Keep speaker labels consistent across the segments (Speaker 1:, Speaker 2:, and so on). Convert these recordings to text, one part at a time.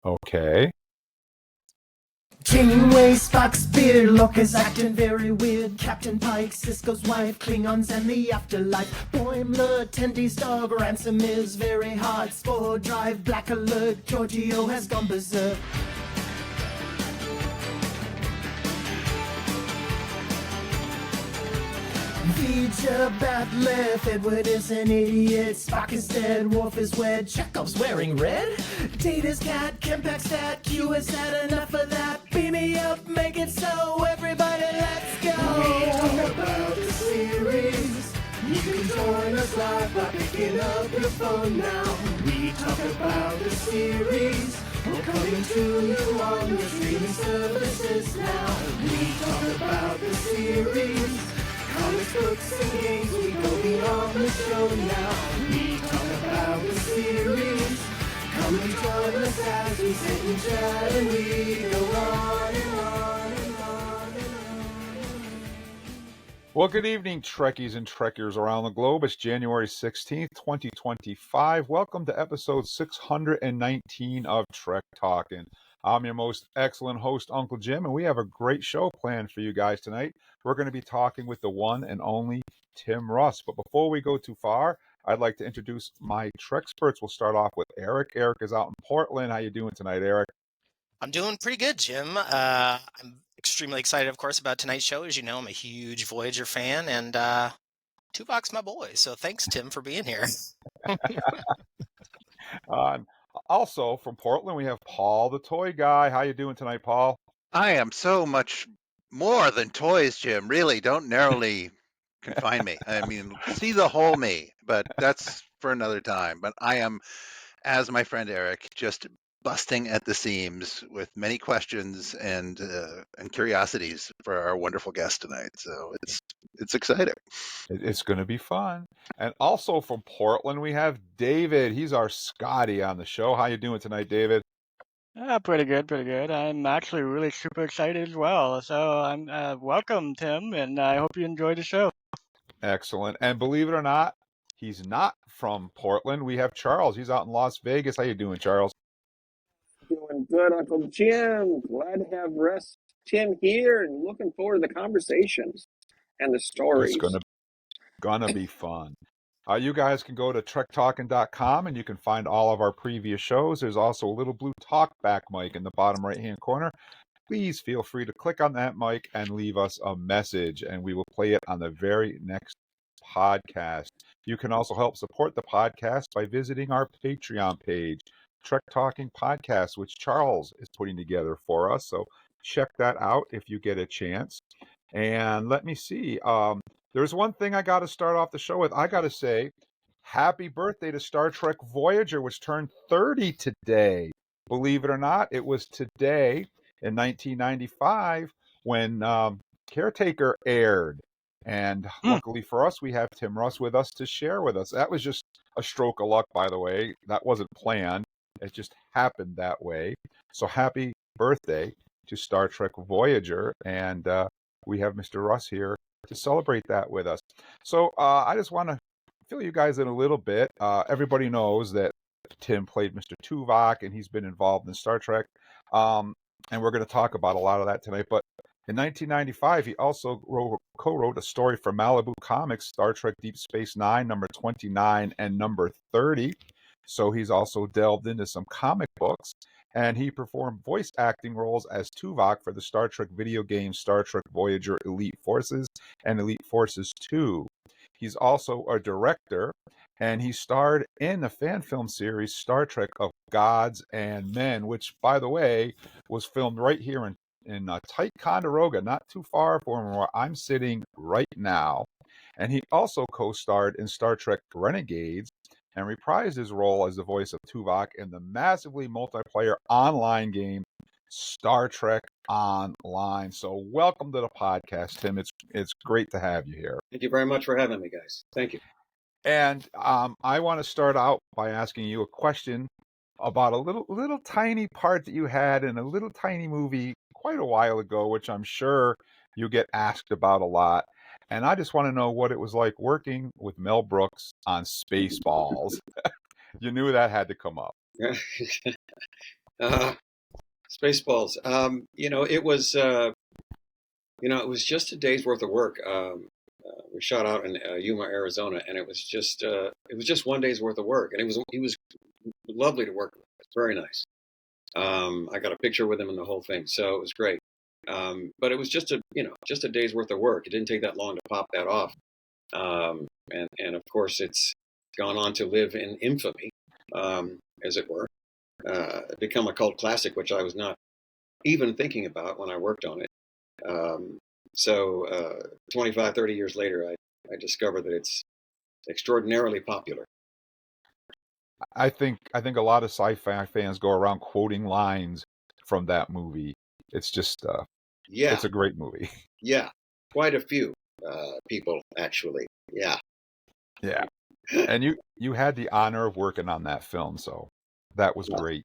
Speaker 1: Okay.
Speaker 2: Janeway, Spock's beard, Lorca's acting very weird. Captain Pike, Sisko's wife, Klingons and the afterlife. Boimler, Tendy's dog, Ransom is very hard. Spore Drive, Black Alert, Giorgio has gone berserk. Vija, Batleth, Edward is an idiot. Spock is dead, Worf is wed, Chekhov's wearing red. Data's cat, Kempak's stat, Q has had enough of that. Beam me up, make it so, everybody let's go. We talk about the series. You can join us live by picking up your phone now. We talk about the series. We're coming to you on your streaming services now. We talk about the series. Comics, books, and games, we go beyond the show now. We talk about the series. Come and join us as we sit and chat and we go on and on and on and on.
Speaker 1: Well, good evening, Trekkies and Trekkers around the globe. It's January 16th, 2025. Welcome to episode 619 of Trek Talkin'. I'm your most excellent host, Uncle Jim, and we have a great show planned for you guys tonight. We're going to be talking with the one and only Tim Russ. But before we go too far, I'd like to introduce my Trek experts. We'll start off with Eric. Eric is out in Portland. How you doing tonight, Eric?
Speaker 3: I'm doing pretty good, Jim. I'm extremely excited, of course, about tonight's show. As you know, I'm a huge Voyager fan, and Tuvok's my boy. So thanks, Tim, for being here.
Speaker 1: Also from Portland, we have Paul, the toy guy. How you doing tonight, Paul?
Speaker 4: I am so much more than toys, Jim. Really, don't narrowly confine me. I mean, see the whole me, but that's for another time. But I am, as my friend Eric, just busting at the seams with many questions and curiosities for our wonderful guest tonight. So it's exciting.
Speaker 1: It's going to be fun. And also from Portland, we have David. He's our Scotty on the show. How you doing tonight, David?
Speaker 5: Pretty good, pretty good. I'm actually really super excited as well. So I'm welcome, Tim, and I hope you enjoy the show.
Speaker 1: Excellent. And believe it or not, he's not from Portland. We have Charles. He's out in Las Vegas. How you doing, Charles?
Speaker 6: Doing good, Uncle Jim. Glad to have Russ, Tim here, and looking forward to the conversations and the stories.
Speaker 1: It's gonna be fun. You guys can go to trektalkin.com and you can find all of our previous shows. There's also a little blue talk back mic in the bottom right-hand corner. Please feel free to click on that mic and leave us a message, and we will play it on the very next podcast. You can also help support the podcast by visiting our Patreon page, Trek Talking Podcast, which Charles is putting together for us. So check that out if you get a chance. And let me see. There's one thing I got to start off the show with. I got to say, happy birthday to Star Trek Voyager, which turned 30 today. Believe it or not, it was today in 1995 when Caretaker aired. And luckily for us, we have Tim Russ with us to share with us. That was just a stroke of luck, by the way. That wasn't planned. It just happened that way. So happy birthday to Star Trek Voyager. And we have Mr. Russ here to celebrate that with us. So I just want to fill you guys in a little bit. Everybody knows that Tim played Mr. Tuvok, and he's been involved in Star Trek. And we're going to talk about a lot of that tonight. But in 1995, he also co-wrote a story for Malibu Comics, Star Trek Deep Space Nine, number 29 and number 30. So he's also delved into some comic books, and he performed voice acting roles as Tuvok for the Star Trek video games Star Trek Voyager Elite Forces and Elite Forces 2. He's also a director, and he starred in the fan film series Star Trek of Gods and Men, which, by the way, was filmed right here in Ticonderoga, not too far from where I'm sitting right now. And he also co-starred in Star Trek Renegades and reprised his role as the voice of Tuvok in the massively multiplayer online game Star Trek Online. So welcome to the podcast, Tim. It's great to have you here.
Speaker 7: Thank you very much for having me, guys. Thank you.
Speaker 1: And I want to start out by asking you a question about a little tiny part that you had in a little tiny movie quite a while ago, which I'm sure you get asked about a lot. And I just want to know what it was like working with Mel Brooks on Spaceballs. You knew that had to come up.
Speaker 7: Uh, Spaceballs. It was it was just a day's worth of work. We shot out in Yuma, Arizona, and it was just one day's worth of work, and he was lovely to work with. Very nice. I got a picture with him and the whole thing, so it was great. But it was just a day's worth of work. It didn't take that long to pop that off. And of course, it's gone on to live in infamy, as it were, become a cult classic, which I was not even thinking about when I worked on it. So 25, 30 years later, I discovered that it's extraordinarily popular.
Speaker 1: I think a lot of sci-fi fans go around quoting lines from that movie. It's just
Speaker 7: Yeah,
Speaker 1: it's a great movie.
Speaker 7: yeah, quite a few people actually. Yeah,
Speaker 1: Yeah. And you had the honor of working on that film, so that was great.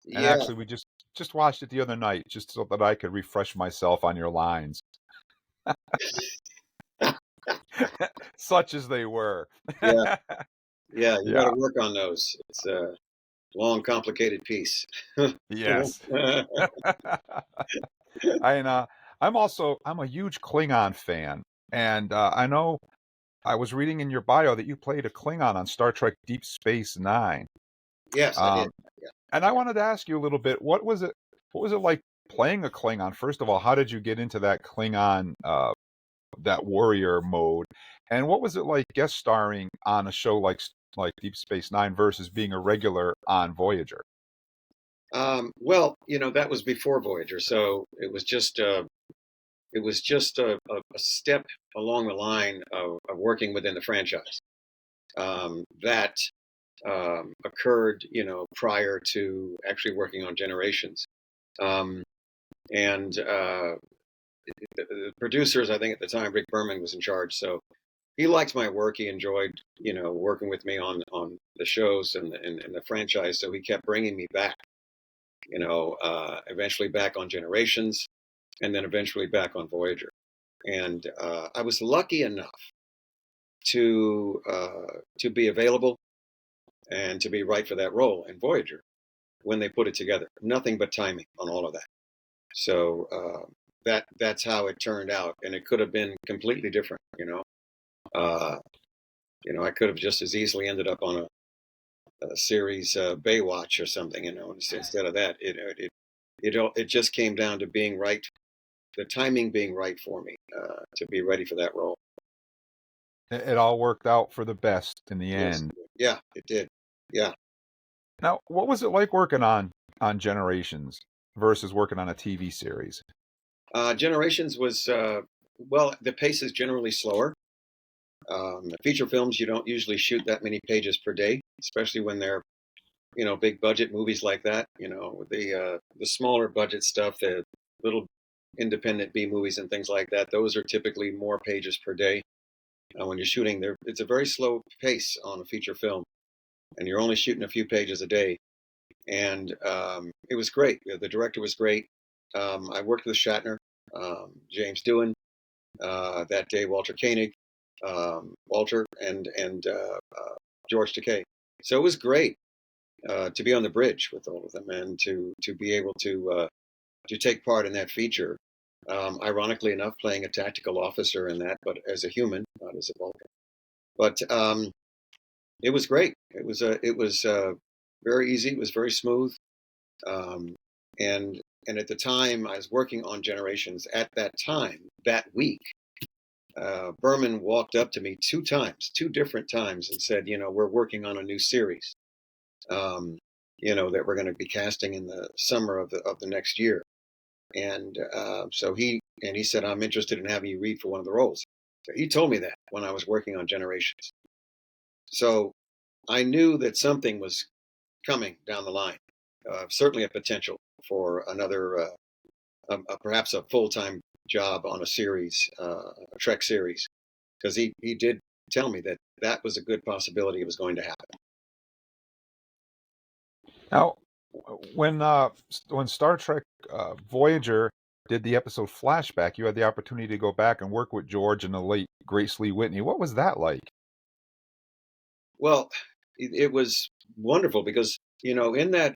Speaker 1: And
Speaker 7: yeah.
Speaker 1: actually we just watched it the other night just so that I could refresh myself on your lines. Such as they were.
Speaker 7: Yeah, yeah. You got
Speaker 1: Yeah.
Speaker 7: to work on those. It's a long, complicated piece.
Speaker 1: Yes. And I'm a huge Klingon fan, and I know I was reading in your bio that you played a Klingon on Star Trek Deep Space Nine.
Speaker 7: Yes, I did.
Speaker 1: Um, and I wanted to ask you a little bit, what was it like playing a Klingon? First of all, how did you get into that Klingon, that warrior mode? And what was it like guest starring on a show like Deep Space Nine versus being a regular on Voyager?
Speaker 7: Well, that was before Voyager, so it was just a step along the line of working within the franchise that occurred, prior to actually working on Generations. Um, and the producers, I think at the time, Rick Berman was in charge, so he liked my work. He enjoyed, working with me on the shows and the franchise. So he kept bringing me back. Eventually back on Generations, and then eventually back on Voyager. And I was lucky enough to be available and to be right for that role in Voyager when they put it together. Nothing but timing on all of that. So that's how it turned out, and it could have been completely different. I could have just as easily ended up on a series Baywatch or something. Instead of that, it just came down to being right, the timing being right for me to be ready for that role.
Speaker 1: It all worked out for the best in the
Speaker 7: Yes,
Speaker 1: end.
Speaker 7: yeah, it did. Yeah.
Speaker 1: Now, what was it like working on Generations versus working on a TV series?
Speaker 7: Generations was well, the pace is generally slower. Feature films, you don't usually shoot that many pages per day, especially when they're big budget movies like that. The smaller budget stuff, the little independent B movies and things like that. Those are typically more pages per day. When you're shooting there, it's a very slow pace on a feature film, and you're only shooting a few pages a day. And it was great. The director was great. I worked with Shatner, James Doohan, that day, Walter Koenig, Walter, and George Takei. So it was great to be on the bridge with all of them and to be able to take part in that feature. Ironically enough, playing a tactical officer in that, but as a human, not as a Vulcan. But it was great. It was very easy. It was very smooth. Um, and at the time, I was working on Generations. At that time, that week, Berman walked up to me two different times, and said, "We're working on a new series. That we're going to be casting in the summer of the next year." And so he said, "I'm interested in having you read for one of the roles." So he told me that when I was working on Generations. So I knew that something was coming down the line. Certainly a potential for another, perhaps a full-time job on a series, a Trek series, because he did tell me that was a good possibility it was going to happen.
Speaker 1: Now, when Star Trek Voyager did the episode Flashback, you had the opportunity to go back and work with George and the late Grace Lee Whitney. What was that like?
Speaker 7: Well, it was wonderful because in that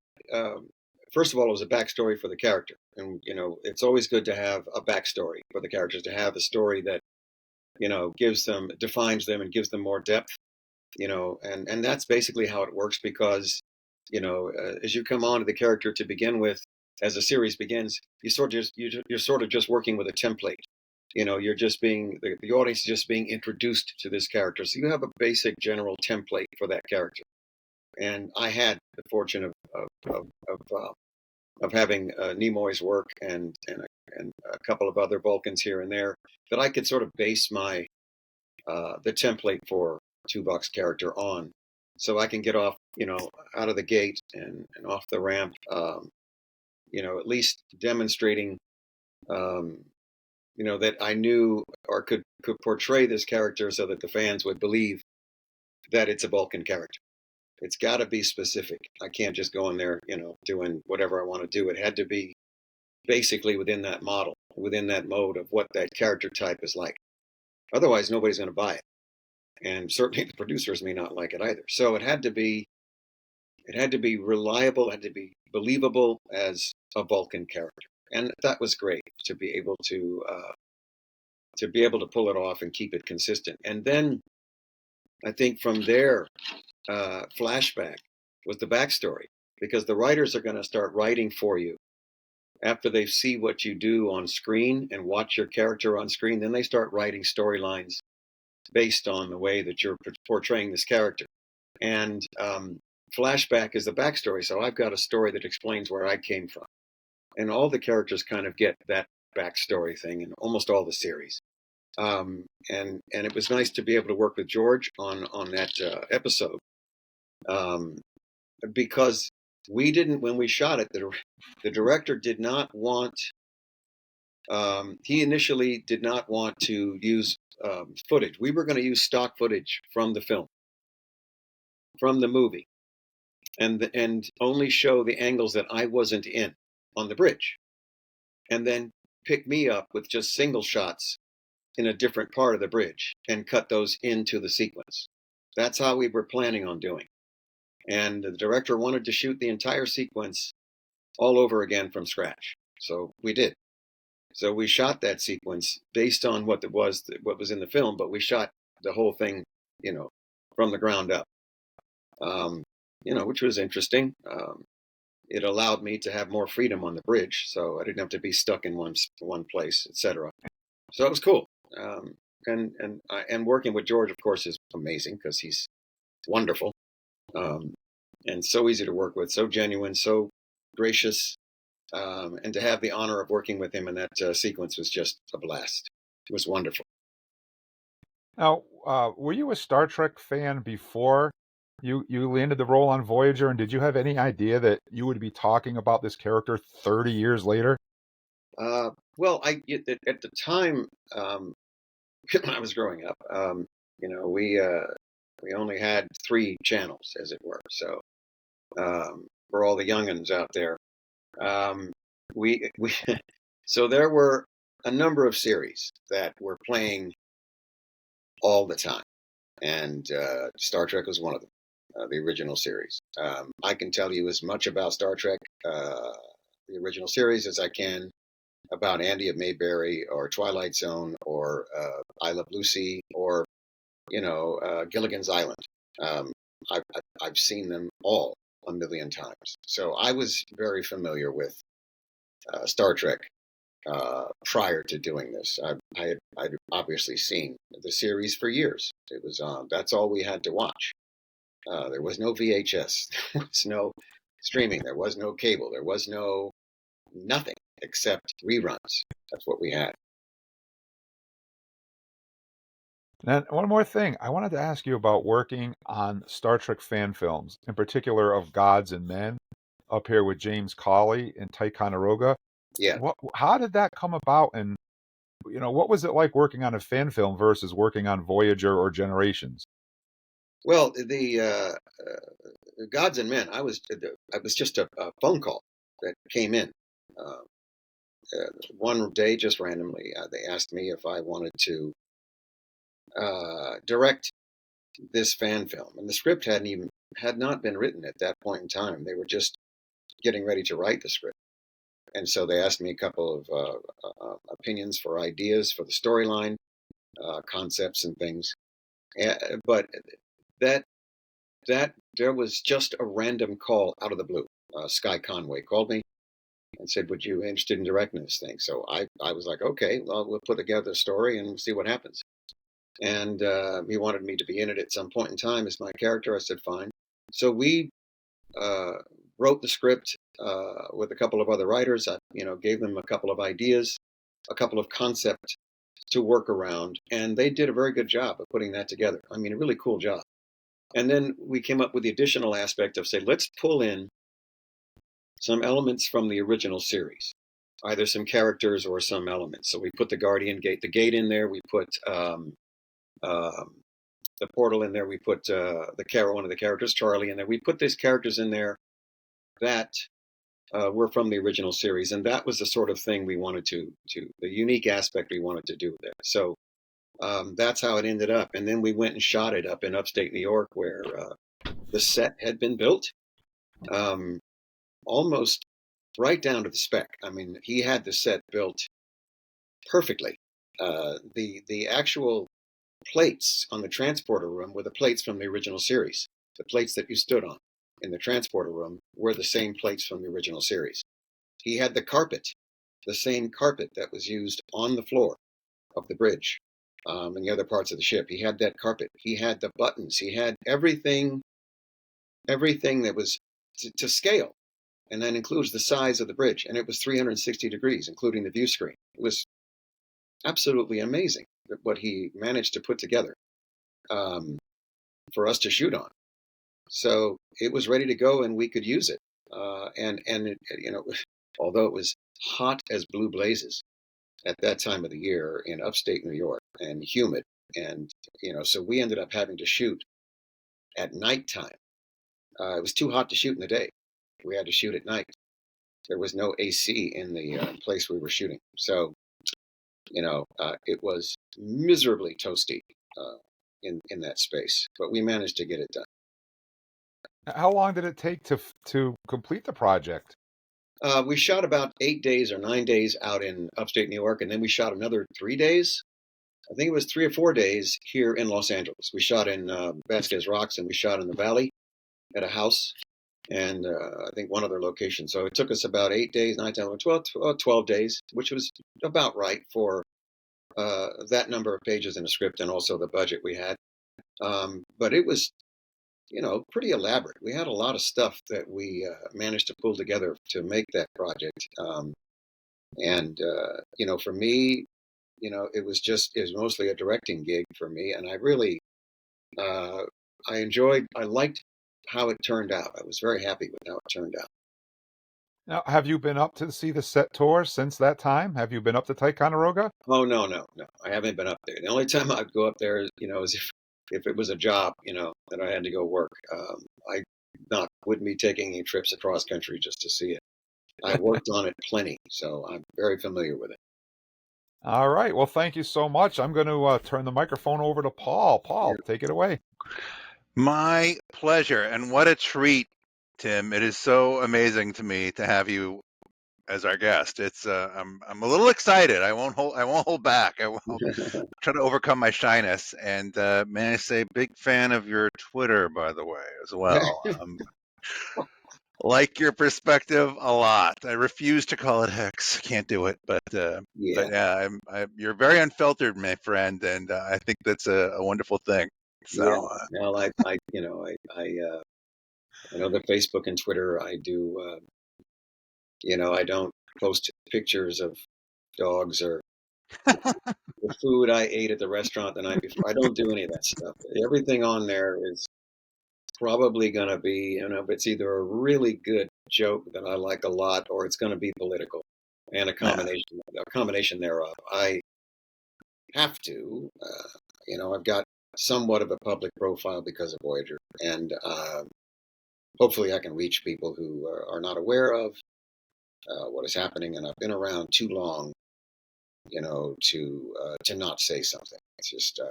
Speaker 7: first of all, it was a backstory for the character. And, it's always good to have a backstory for the characters, to have a story that, defines them and gives them more depth, and that's basically how it works because, as you come on to the character to begin with, as the series begins, you're sort of just working with a template. You're just the audience is just being introduced to this character. So you have a basic general template for that character. And I had the fortune of having Nimoy's work and a couple of other Vulcans here and there that I could sort of base the template for Tuvok's character on, so I can get off, out of the gate and off the ramp, at least demonstrating, that I knew or could portray this character so that the fans would believe that it's a Vulcan character. It's got to be specific. I can't just go in there, doing whatever I want to do. It had to be basically within that model, within that mode of what that character type is like. Otherwise, nobody's going to buy it. And certainly the producers may not like it either. So it had to be reliable, it had to be believable as a Vulcan character. And that was great to be able to pull it off and keep it consistent. And then I think from there, flashback was the backstory, because the writers are going to start writing for you after they see what you do on screen and watch your character on screen. Then they start writing storylines based on the way that you're portraying this character. And flashback is the backstory. So I've got a story that explains where I came from. And all the characters kind of get that backstory thing in almost all the series. And it was nice to be able to work with George on that episode, because when we shot it, the director did not want, he initially did not want to use footage. We were going to use stock footage from the film, from the movie, and only show the angles that I wasn't in on the bridge, and then pick me up with just single shots in a different part of the bridge and cut those into the sequence. That's how we were planning on doing. And the director wanted to shoot the entire sequence all over again from scratch. So we did. So we shot that sequence based on what was in the film, but we shot the whole thing, from the ground up, which was interesting. It allowed me to have more freedom on the bridge, so I didn't have to be stuck in one place, etc. So it was cool. And working with George, of course, is amazing because he's wonderful, and so easy to work with, so genuine, so gracious, and to have the honor of working with him in that sequence was just a blast. It was wonderful.
Speaker 1: Now, were you a Star Trek fan before you landed the role on Voyager, and did you have any idea that you would be talking about this character 30 years later?
Speaker 7: Well, at the time, when I was growing up, we only had 3 channels, as it were. So for all the youngins out there, we so there were a number of series that were playing all the time, and Star Trek was one of them, the original series. I can tell you as much about Star Trek, the original series, as I can about Andy of Mayberry or Twilight Zone or I Love Lucy or Gilligan's Island. I've seen them all a million times, so I was very familiar with Star Trek prior to doing this. I'd obviously seen the series for years. It was that's all we had to watch. There was no VHS, there was no streaming, there was no cable, there was nothing except reruns. That's what we had.
Speaker 1: And one more thing, I wanted to ask you about working on Star Trek fan films, in particular of Gods and Men, up here with James Cawley and Ticonderoga.
Speaker 7: Yeah.
Speaker 1: How did that come about, and what was it like working on a fan film versus working on Voyager or Generations?
Speaker 7: Well, the Gods and Men, I was just a phone call that came in. One day, just randomly, they asked me if I wanted to direct this fan film, and the script had not been written at that point in time. They were just getting ready to write the script. And so they asked me a couple of opinions for ideas for the storyline, concepts and things. But that there was just a random call out of the blue. Sky Conway called me and said, "Would you be interested in directing this thing?" So I was like, "Okay, well, we'll put together a story and see what happens." And he wanted me to be in it at some point in time as my character. I said, "Fine." So we wrote the script with a couple of other writers. I, gave them a couple of ideas, a couple of concepts to work around, and they did a very good job of putting that together. I mean, a really cool job. And then we came up with the additional aspect of, say, let's pull in some elements from the original series, either some characters or some elements. So we put the Guardian Gate, the gate in there. We put the portal in there. We put one of the characters, Charlie, in there. We put these characters in there that were from the original series, and that was the sort of thing we wanted to the unique aspect we wanted to do there. So that's how it ended up. And then we went and shot it up in upstate New York, where the set had been built almost right down to the spec. I mean, he had the set built perfectly. The actual plates on the transporter room were the plates from the original series. The plates that you stood on in the transporter room were the same plates from the original series. He had the carpet, the same carpet that was used on the floor of the bridge and the other parts of the ship. He had that carpet. He had the buttons. He had everything that was to scale. And that includes the size of the bridge. And it was 360 degrees, including the view screen. It was absolutely amazing what he managed to put together for us to shoot on. So it was ready to go, and we could use it. And it, although it was hot as blue blazes at that time of the year in upstate New York and humid, and so we ended up having to shoot at nighttime. It was too hot to shoot in the day. We had to shoot at night. There was no AC in the place we were shooting, so it was miserably toasty in that space. But we managed to get it done.
Speaker 1: How long did it take to complete the project?
Speaker 7: We shot about 8 days or 9 days out in upstate New York, and then we shot another 3 days. I think it was 3 or 4 days here in Los Angeles. We shot in Vasquez Rocks, and we shot in the Valley at a house, and I think one other location. So it took us about 8 days, 9, 10, 12 days, which was about right for that number of pages in a script and also the budget we had. But it was pretty elaborate. We had a lot of stuff that we managed to pull together to make that project. For me, it was mostly a directing gig for me. And I really, I liked how it turned out. I was very happy with how it turned out.
Speaker 1: Now, have you been up to see the set tour since that time? Have you been up to Ticonderoga?
Speaker 7: Oh, no. I haven't been up there. The only time I'd go up there, is if it was a job, that I had to go work. I wouldn't be taking any trips across country just to see it. I worked on it plenty, so I'm very familiar with it.
Speaker 1: All right. Well, thank you so much. I'm going to turn the microphone over to Paul. Paul, take it away.
Speaker 4: My pleasure, and what a treat, Tim. It is so amazing to me to have you as our guest. It's I'm a little excited. I won't hold back. I will try to overcome my shyness. And may I say, big fan of your Twitter, by the way, as well. Like your perspective a lot. I refuse to call it Hex. Can't do it. But yeah, you're very unfiltered, my friend, and I think that's a wonderful thing. So
Speaker 7: well, I know the Facebook and Twitter. I do. I don't post pictures of dogs or the food I ate at the restaurant the night before. I don't do any of that stuff. Everything on there is probably going to be, it's either a really good joke that I like a lot, or it's going to be political, and a combination thereof. I have to, I've got somewhat of a public profile because of Voyager, and hopefully I can reach people who are not aware of what is happening, and I've been around too long, to not say something. It's just,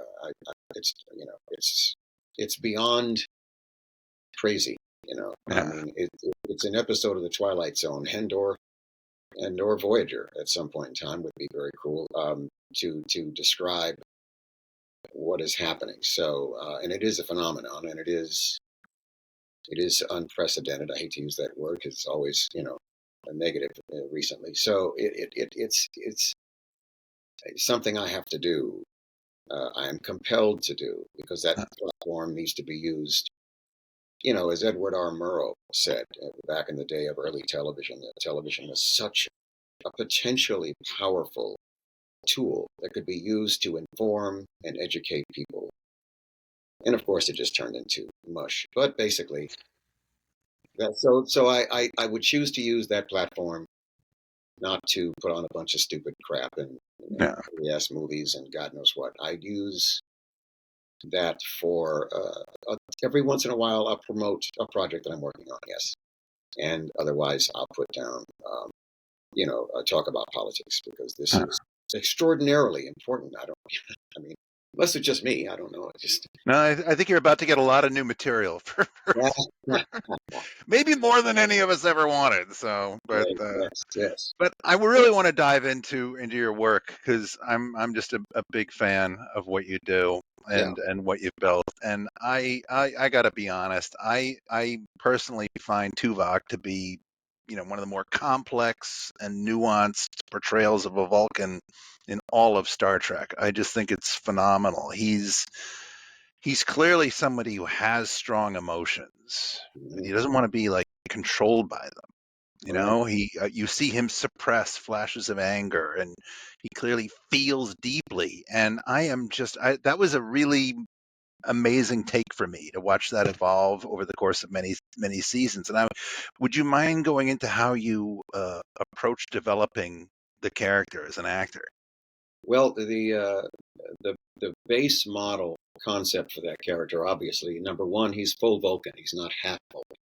Speaker 7: it's beyond crazy I mean, it's an episode of the Twilight Zone. Endor Voyager at some point in time would be very cool to describe what is happening. So, and it is a phenomenon, and it is unprecedented. I hate to use that word because it's always a negative recently. So it's something I have to do. I am compelled to do because that platform needs to be used. As Edward R. Murrow said back in the day of early television, that television was such a potentially powerful tool that could be used to inform and educate people. And of course, it just turned into mush. But basically, so I would choose to use that platform not to put on a bunch of stupid crap and yes, movies and God knows what. I'd use that for every once in a while I'll promote a project that I'm working on, yes. And otherwise I'll put down, talk about politics because this is extraordinarily important. I mean, unless it's just me, I don't know.
Speaker 4: No, I think you're about to get a lot of new material for maybe more than any of us ever wanted. So, but
Speaker 7: yes.
Speaker 4: But I really want to dive into your work because I'm just a big fan of what you do and what you've built. And I got to be honest, I personally find Tuvok to be one of the more complex and nuanced portrayals of a Vulcan in all of Star Trek. I just think it's phenomenal. He's clearly somebody who has strong emotions. He doesn't want to be like controlled by them. You see him suppress flashes of anger, and he clearly feels deeply. And that was a really amazing take for me to watch that evolve over the course of many seasons. And would you mind going into how you approach developing the character as an actor?
Speaker 7: Well, the base model concept for that character, obviously, number one, he's full Vulcan. He's not half Vulcan.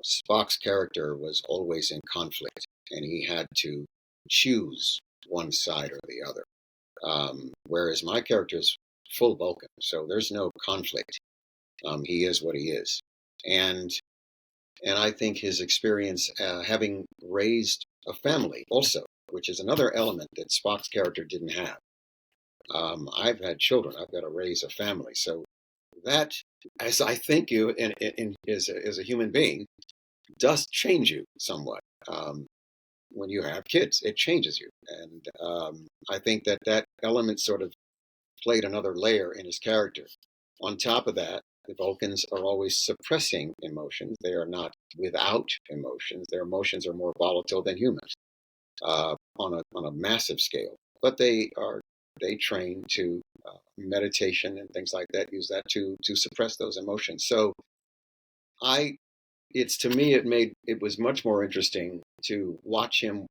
Speaker 7: Spock's character was always in conflict, and he had to choose one side or the other. Whereas my character is full Vulcan, so there's no conflict. He is what he is, and I think his experience having raised a family also, which is another element that Spock's character didn't have. I've had children. I've got to raise a family, so that, as I think you, as a human being, does change you somewhat. When you have kids, it changes you. And I think that element sort of played another layer in his character. On top of that, the Vulcans are always suppressing emotions. They are not without emotions. Their emotions are more volatile than humans on a massive scale. But they train to meditation and things like that, use that to suppress those emotions. So to me, it was much more interesting to watch him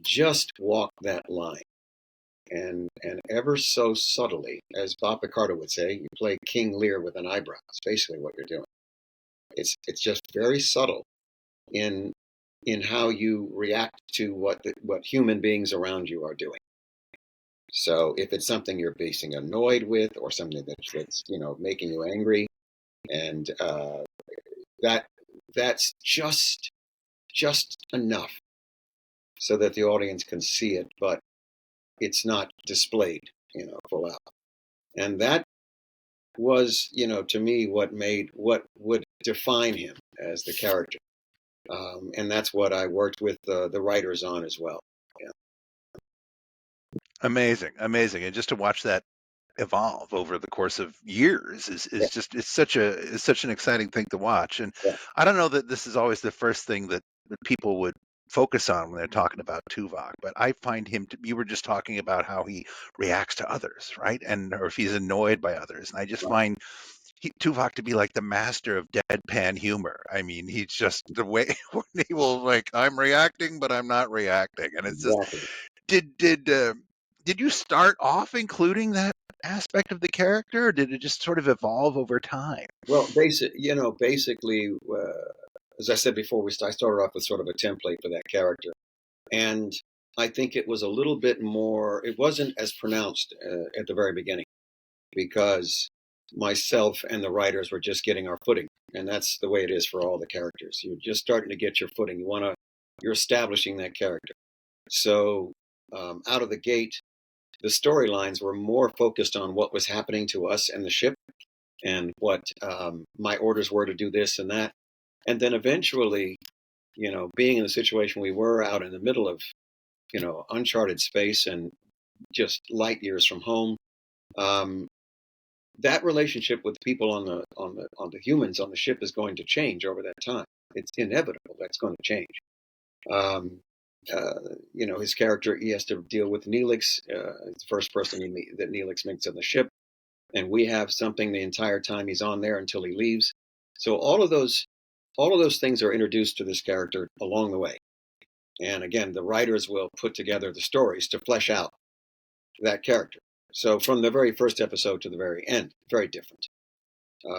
Speaker 7: just walk that line, and ever so subtly, as Bob Picardo would say, you play King Lear with an eyebrow. It's basically what you're doing. It's just very subtle in how you react to what human beings around you are doing. So if it's something you're being annoyed with, or something that's making you angry, and that's just enough so that the audience can see it, but it's not displayed, full out. And that was, to me, what would define him as the character. And that's what I worked with the writers on as well. Yeah.
Speaker 4: Amazing. And just to watch that evolve over the course of years is just it's such an exciting thing to watch. And I don't know that this is always the first thing that people would focus on when they're talking about Tuvok, but I find him you were just talking about how he reacts to others, right? Or if he's annoyed by others. And I just find Tuvok to be like the master of deadpan humor. I mean, he's just the way when he will I'm reacting, but I'm not reacting. And it's just did you start off including that aspect of the character, or did it just sort of evolve over time?
Speaker 7: Well, basically, as I said before, I started off with sort of a template for that character, and I think it was a little bit more. It wasn't as pronounced at the very beginning, because myself and the writers were just getting our footing, and that's the way it is for all the characters. You're just starting to get your footing. You're establishing that character. So out of the gate, the storylines were more focused on what was happening to us and the ship, and what my orders were to do this and that, and then eventually, being in the situation we were out in the middle of, uncharted space and just light years from home. That relationship with people on the humans on the ship is going to change over that time. It's inevitable. That's going to change. His character, he has to deal with Neelix. It's the first person that Neelix meets on the ship, and we have something the entire time he's on there until he leaves. So all of those things are introduced to this character along the way. And again, the writers will put together the stories to flesh out that character. So from the very first episode to the very end, very different.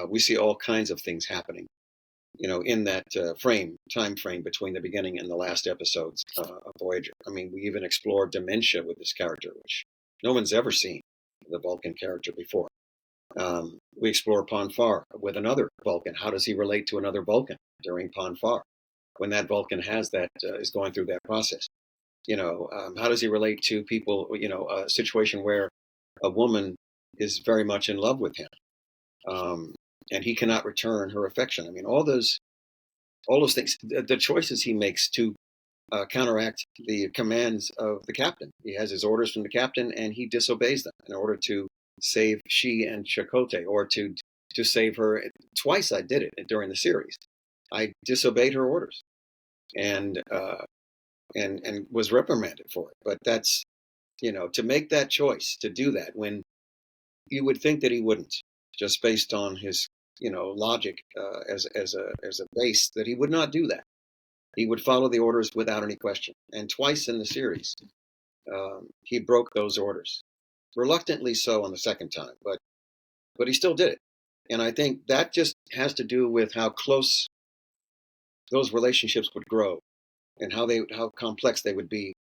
Speaker 7: We see all kinds of things happening, in that time frame between the beginning and the last episodes of Voyager. I mean, we even explore dementia with this character, which no one's ever seen the Vulcan character before. We explore Ponfar with another Vulcan. How does he relate to another Vulcan during Ponfar when that Vulcan is going through that process? How does he relate to people, a situation where a woman is very much in love with him, and he cannot return her affection. I mean, all those things, the choices he makes to counteract the commands of the captain. He has his orders from the captain, and he disobeys them in order to save she and Chakotay, or to save her. Twice I did it during the series. I disobeyed her orders, and was reprimanded for it. But that's, to make that choice, to do that, when you would think that he wouldn't, just based on his, logic as a base, that he would not do that. He would follow the orders without any question. And twice in the series, he broke those orders, reluctantly so on the second time, but he still did it. And I think that just has to do with how close those relationships would grow, and how complex they would be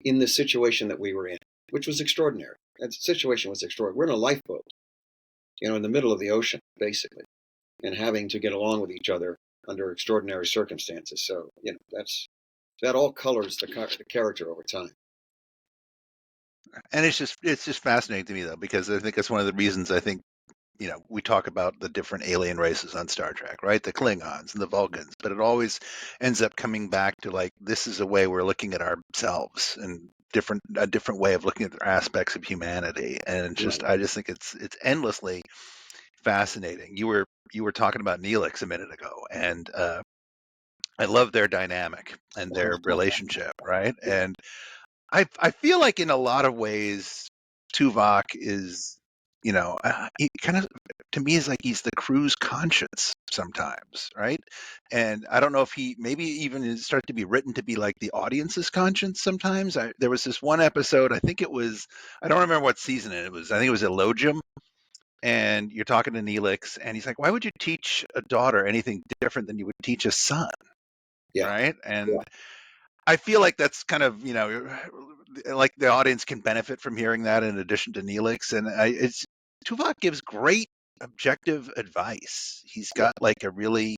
Speaker 7: in the situation that we were in, which was extraordinary. That situation was extraordinary. We're in a lifeboat, in the middle of the ocean, basically, and having to get along with each other under extraordinary circumstances. So, that all colors the character over time.
Speaker 4: And it's just fascinating to me, though, because I think that's one of the reasons I think, we talk about the different alien races on Star Trek, right? The Klingons and the Vulcans, but it always ends up coming back to, like, this is a way we're looking at ourselves, and a different way of looking at the aspects of humanity. And I just think it's endlessly fascinating. You were talking about Neelix a minute ago, and I love their dynamic and their relationship, right? And I feel like in a lot of ways, Tuvok is, he kind of, to me, is like he's the crew's conscience sometimes, right? And I don't know if he maybe even start to be written to be like the audience's conscience sometimes. There was this one episode, I think it was, I don't remember what season it was. I think it was Elogium. And you're talking to Neelix, and he's like, why would you teach a daughter anything different than you would teach a son?
Speaker 7: Yeah.
Speaker 4: Right? And I feel like that's kind of, like the audience can benefit from hearing that in addition to Neelix. And Tuvok gives great objective advice. He's got like a really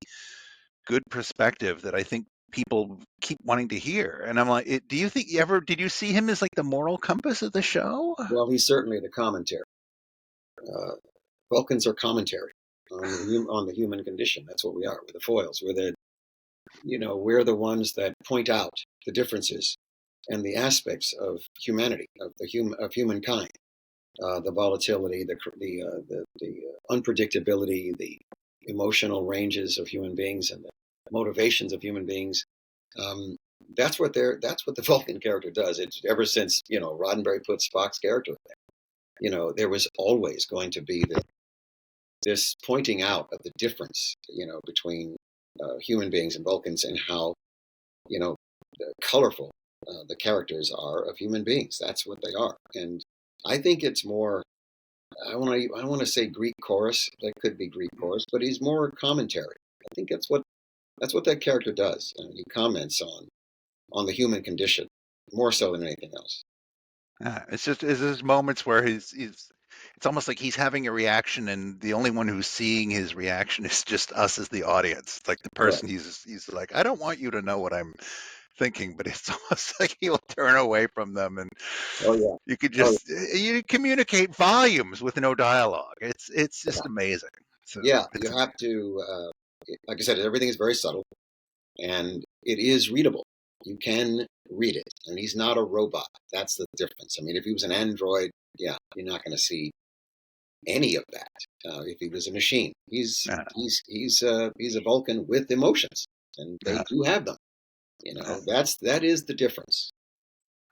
Speaker 4: good perspective that I think people keep wanting to hear. And I'm like, do you think did you see him as like the moral compass of the show?
Speaker 7: Well, he's certainly the commentary. Vulcans are commentary on the human condition. That's what we are. We're the foils. We're the ones that point out the differences and the aspects of humanity, of humankind, the volatility, the unpredictability, the emotional ranges of human beings, and the motivations of human beings. That's what the Vulcan character does. It's ever since Roddenberry put Spock's character there. There was always going to be this pointing out of the difference, between human beings and Vulcans, and how, colorful the characters are of human beings. That's what they are. And I think it's more, I want to say Greek chorus. That could be Greek chorus, but he's more commentary. I think that's what that character does. And he comments on the human condition more so than anything else.
Speaker 4: It's just moments where he's it's almost like he's having a reaction, and the only one who's seeing his reaction is just us as the audience. It's like the person he's like, I don't want you to know what I'm thinking, but it's almost like he'll turn away from them, and
Speaker 7: Oh yeah.
Speaker 4: you could just you communicate volumes with no dialogue. It's just amazing. So
Speaker 7: Yeah, you have to, like I said, everything is very subtle, and it is readable. You can read it, and he's not a robot. That's the difference. I mean, if he was an android, yeah, you're not going to see any of that. If he was a machine, he's a Vulcan with emotions, and they do have them. You know, that is the difference.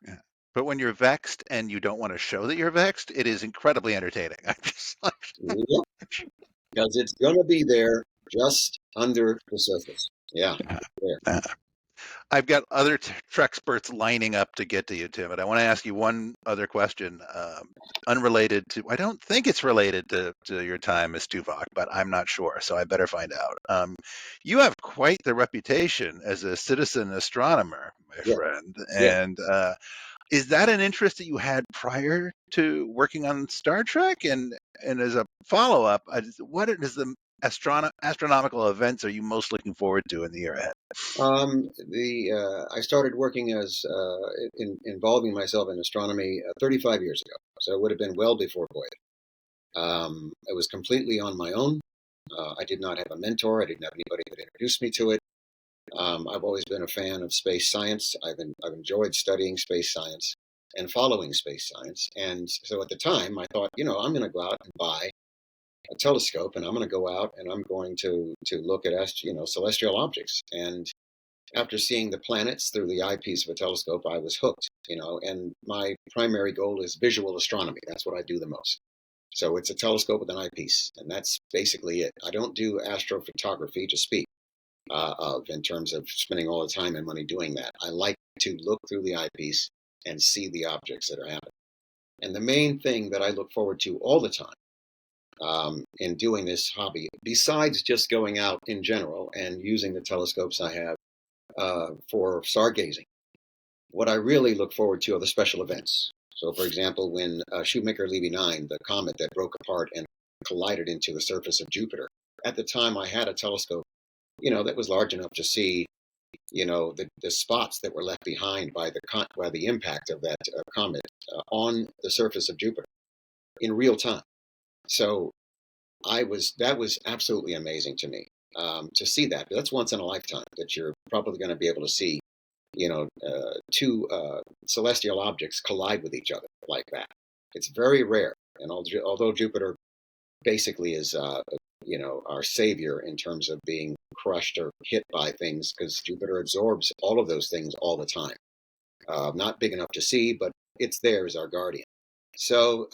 Speaker 4: Yeah. But when you're vexed and you don't want to show that you're vexed, it is incredibly entertaining. I'm just like,
Speaker 7: Because it's going to be there just under the surface. Yeah.
Speaker 4: I've got other Trek experts lining up to get to you, Tim, but I want to ask you one other question, unrelated to. I don't think it's related to your time as Tuvok, but I'm not sure, so I better find out. You have quite the reputation as a citizen astronomer, my friend, and is that an interest that you had prior to working on Star Trek? And as a follow-up, what is the astronomical events are you most looking forward to in the year ahead?
Speaker 7: I started working as involving myself in astronomy 35 years ago, so it would have been well before Voyager. I was completely on my own. I did not have a mentor. I didn't have anybody that introduced me to it. I've always been a fan of space science. I've enjoyed studying space science and following space science. And so at the time, I thought, I'm going to go out and buy a telescope, and I'm going to go out and I'm going to look at celestial objects. And after seeing the planets through the eyepiece of a telescope, I was hooked. And my primary goal is visual astronomy. That's what I do the most. So it's a telescope with an eyepiece, and that's basically it. I don't do astrophotography to speak of in terms of spending all the time and money doing that. I like to look through the eyepiece and see the objects that are happening. And the main thing that I look forward to all the time in doing this hobby, besides just going out in general and using the telescopes I have for stargazing, what I really look forward to are the special events. So, for example, when Shoemaker Levy 9, the comet that broke apart and collided into the surface of Jupiter, at the time I had a telescope, that was large enough to see, the spots that were left behind by the impact of that comet on the surface of Jupiter in real time. So that was absolutely amazing to me to see that. But that's once in a lifetime that you're probably going to be able to see, two celestial objects collide with each other like that. It's very rare. And although Jupiter basically is, our savior in terms of being crushed or hit by things, because Jupiter absorbs all of those things all the time. Not big enough to see, but it's there as our guardian. So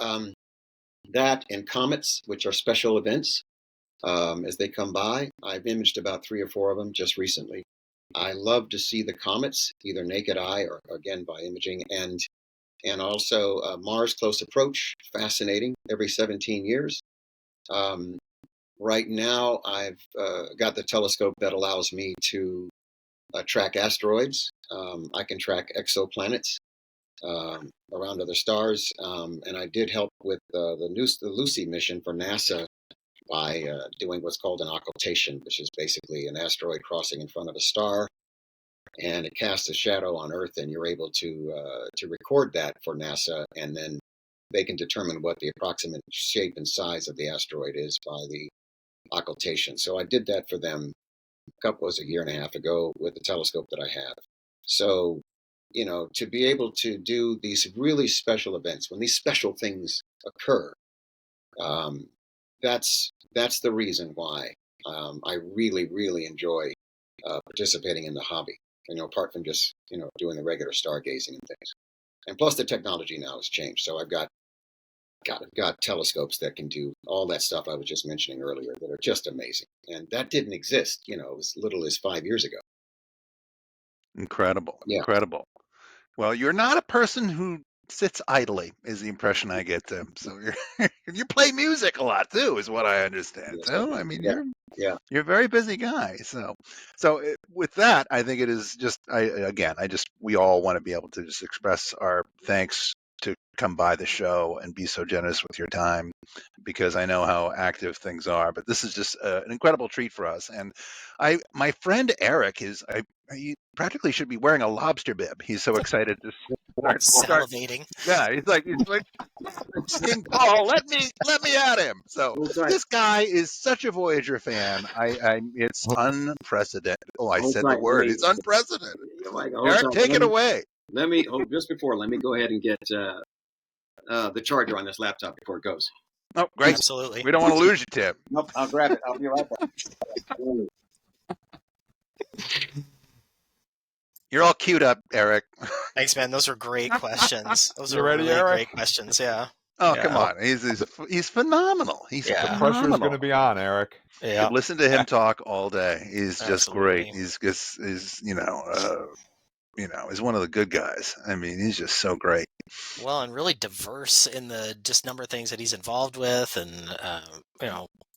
Speaker 7: that and comets, which are special events, as they come by. I've imaged about 3 or 4 of them just recently. I love to see the comets, either naked eye or again by imaging, and also Mars Close Approach, fascinating, every 17 years. Right now, I've got the telescope that allows me to track asteroids. I can track exoplanets around other stars, and I did help with the Lucy mission for NASA by doing what's called an occultation, which is basically an asteroid crossing in front of a star, and it casts a shadow on Earth, and you're able to record that for NASA, and then they can determine what the approximate shape and size of the asteroid is by the occultation. So I did that for them a year and a half ago with the telescope that I have. So, to be able to do these really special events, when these special things occur, that's the reason why I really, really enjoy participating in the hobby. Apart from just doing the regular stargazing and things. And plus, the technology now has changed. So I've got telescopes that can do all that stuff I was just mentioning earlier that are just amazing. And that didn't exist, as little as 5 years ago.
Speaker 4: Incredible. Well, you're not a person who sits idly, is the impression I get, Tim. So you play music a lot too, is what I understand.
Speaker 7: Yes,
Speaker 4: So I mean,
Speaker 7: you're
Speaker 4: a very busy guy. So with that, I think it is just we all want to be able to just express our thanks to come by the show and be so generous with your time, because I know how active things are. But this is just an incredible treat for us. And my friend Eric he practically should be wearing a lobster bib. He's so excited to start.
Speaker 3: Salivating.
Speaker 4: Yeah, he's like fucking Paul, let me at him. So
Speaker 8: Hold tight.
Speaker 4: this guy is such a Voyager fan. It's unprecedented. Oh, I
Speaker 8: Hold
Speaker 4: said the
Speaker 8: tight.
Speaker 4: word. It's unprecedented.
Speaker 8: Hold
Speaker 4: Eric,
Speaker 8: tight.
Speaker 4: take it away.
Speaker 8: Let me go ahead and get the charger on this laptop before it goes.
Speaker 4: Oh, great.
Speaker 3: Absolutely.
Speaker 4: We don't want to lose you, Tim.
Speaker 8: Nope, I'll grab it. I'll be right back.
Speaker 4: You're all queued up, Eric.
Speaker 3: Thanks, man. Those are great questions. Those
Speaker 1: You
Speaker 3: are
Speaker 1: ready,
Speaker 3: really
Speaker 1: Eric?
Speaker 3: great questions. Yeah.
Speaker 4: Oh,
Speaker 3: Yeah.
Speaker 4: come on. He's phenomenal. He's
Speaker 3: Yeah.
Speaker 1: The
Speaker 4: phenomenal.
Speaker 1: pressure's going to be on, Eric.
Speaker 3: Yeah.
Speaker 4: Listen to him talk all day. He's just great.
Speaker 3: Absolutely.
Speaker 4: He's just is one of the good guys. I mean, he's just so great.
Speaker 3: Well, and really diverse in the just number of things that he's involved with, and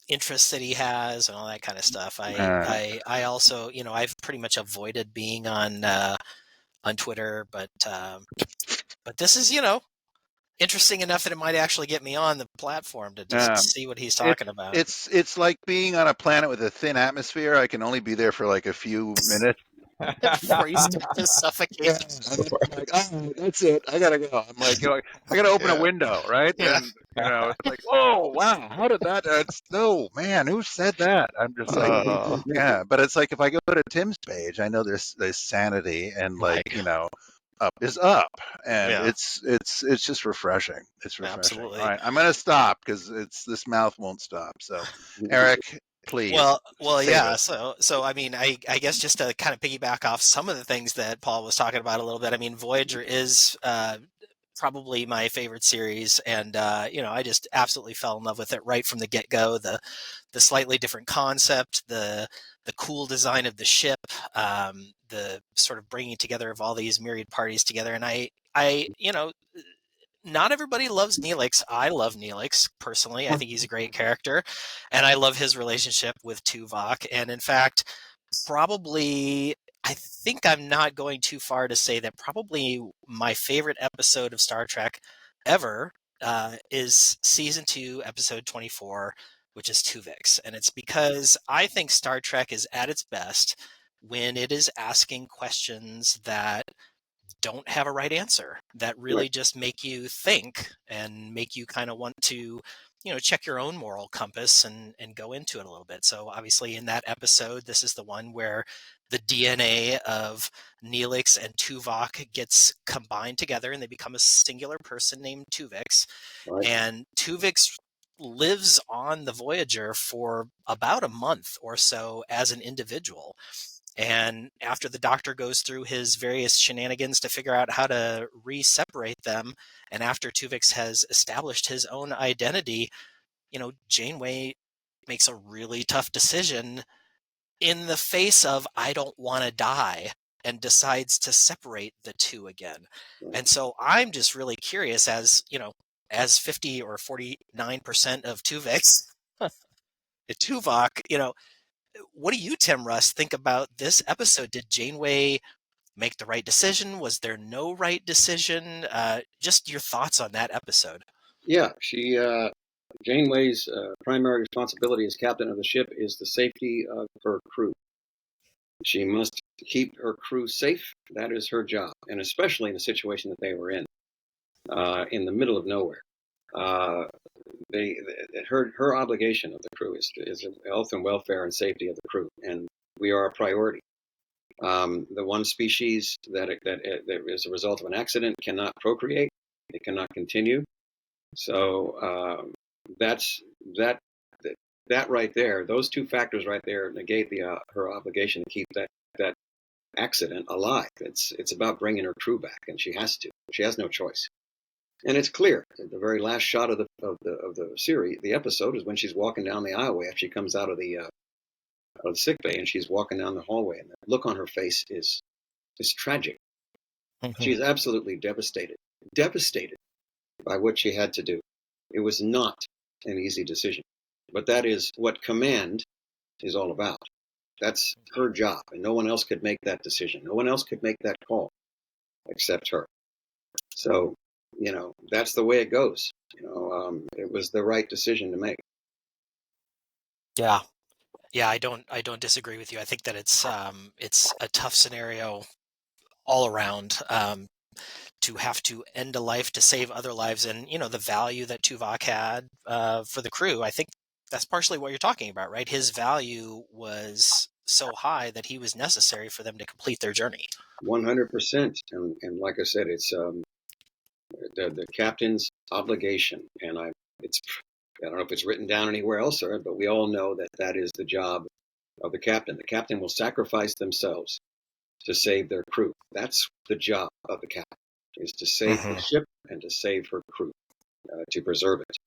Speaker 3: interests that he has, and all that kind of stuff. I also, I've pretty much avoided being on Twitter, but this is, interesting enough that it might actually get me on the platform to just see what he's talking about.
Speaker 4: It's like being on a planet with a thin atmosphere. I can only be there for like a few minutes.
Speaker 3: Before you start to suffocate.
Speaker 4: Yeah, and then I'm like, oh, that's it. I gotta go. I'm like, I gotta open a window, right?
Speaker 3: Yeah.
Speaker 4: And it's like, oh wow, how did that? No, man, who said that? I'm just like, yeah. But it's like if I go to Tim's page, I know there's sanity and like up is up, and it's just refreshing. It's refreshing.
Speaker 3: Absolutely.
Speaker 4: All right, I'm gonna stop because this mouth won't stop. So, Eric, please.
Speaker 3: Well, yeah. So I mean, I guess just to kind of piggyback off some of the things that Paul was talking about a little bit. I mean, Voyager is probably my favorite series, and I just absolutely fell in love with it right from the get-go. The slightly different concept, the cool design of the ship, the sort of bringing together of all these myriad parties together, and I not everybody loves Neelix. I love Neelix personally. I think he's a great character, and I love his relationship with Tuvok. And in fact, probably, I think I'm not going too far to say that probably my favorite episode of Star Trek ever is season 2, episode 24, which is Tuvix. And it's because I think Star Trek is at its best when it is asking questions that don't have a right answer, that really just make you think and make you kind of want to, check your own moral compass and go into it a little bit. So obviously in that episode, this is the one where the DNA of Neelix and Tuvok gets combined together and they become a singular person named Tuvix.
Speaker 8: Right.
Speaker 3: And Tuvix lives on the Voyager for about a month or so as an individual. And after the Doctor goes through his various shenanigans to figure out how to re-separate them, and after Tuvix has established his own identity, Janeway makes a really tough decision in the face of, I don't want to die, and decides to separate the two again. And so I'm just really curious, as 50 or 49% of Tuvix, Tuvok, what do you, Tim Russ, think about this episode? Did Janeway make the right decision? Was there no right decision? Just your thoughts on that episode.
Speaker 8: Yeah, Janeway's primary responsibility as captain of the ship is the safety of her crew. She must keep her crew safe. That is her job, and especially in the situation that they were in the middle of nowhere. Her obligation of the crew is the health and welfare and safety of the crew, and we are a priority. The one species that is a result of an accident cannot procreate; it cannot continue. So that right there. Those two factors right there negate her obligation to keep that accident alive. It's about bringing her crew back, and she has to. She has no choice. And it's clear. The very last shot of the series, the episode, is when she's walking down the aisleway after she comes out of the sick bay, and she's walking down the hallway, and the look on her face is tragic. Mm-hmm. She's absolutely devastated by what she had to do. It was not an easy decision, but that is what command is all about. That's her job, and no one else could make that decision. No one else could make that call except her. So that's the way it goes. It was the right decision to make.
Speaker 3: Yeah. Yeah, I don't disagree with you. I think that it's a tough scenario all around, to have to end a life to save other lives, and the value that Tuvok had for the crew. I think that's partially what you're talking about, right? His value was so high that he was necessary for them to complete their journey.
Speaker 8: 100%. And like I said, it's the captain's obligation, and I don't know if it's written down anywhere else, but we all know that is the job of the captain. The captain will sacrifice themselves to save their crew. That's the job of the captain, is to save the ship and to save her crew, to preserve it.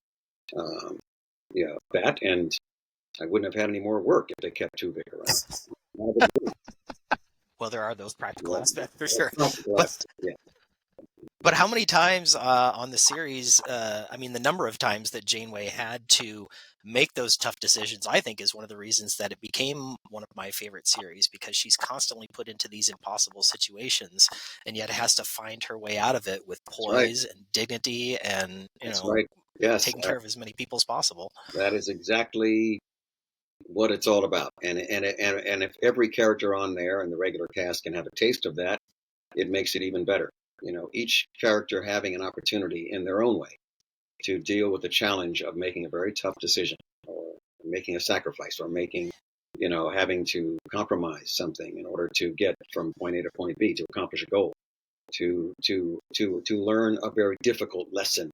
Speaker 8: That, and I wouldn't have had any more work if they kept Tuvok around.
Speaker 3: Well, there are those practical aspects for sure.
Speaker 8: Yeah.
Speaker 3: But how many times on the series, the number of times that Janeway had to make those tough decisions, I think, is one of the reasons that it became one of my favorite series, because she's constantly put into these impossible situations and yet has to find her way out of it with poise and dignity and, taking care of as many people as possible.
Speaker 8: That is exactly what it's all about. And if every character on there and the regular cast can have a taste of that, it makes it even better. Each character having an opportunity in their own way to deal with the challenge of making a very tough decision, or making a sacrifice, or having to compromise something in order to get from point A to point B, to accomplish a goal, to learn a very difficult lesson.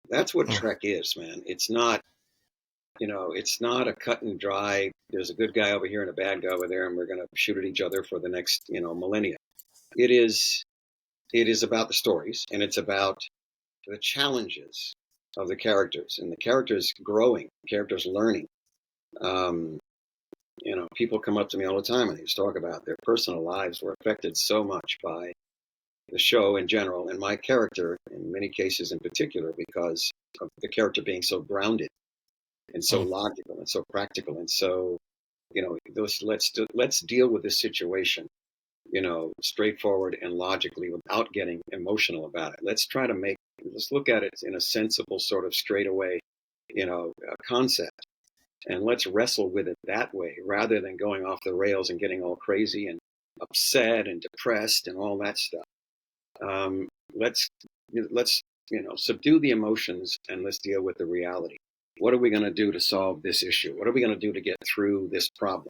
Speaker 8: That's what Trek is, man. It's not, it's not a cut and dry, there's a good guy over here and a bad guy over there, and we're going to shoot at each other for the next, millennia. It is about the stories, and it's about the challenges of the characters, and the characters growing, characters learning. People come up to me all the time and they just talk about their personal lives were affected so much by the show in general, and my character in many cases in particular, because of the character being so grounded and so logical and so practical, and so let's deal with this situation straightforward and logically without getting emotional about it. Let's look at it in a sensible, sort of straightaway, concept, and let's wrestle with it that way, rather than going off the rails and getting all crazy and upset and depressed and all that stuff. Let's subdue the emotions, and let's deal with the reality. What are we going to do to solve this issue? What are we going to do to get through this problem?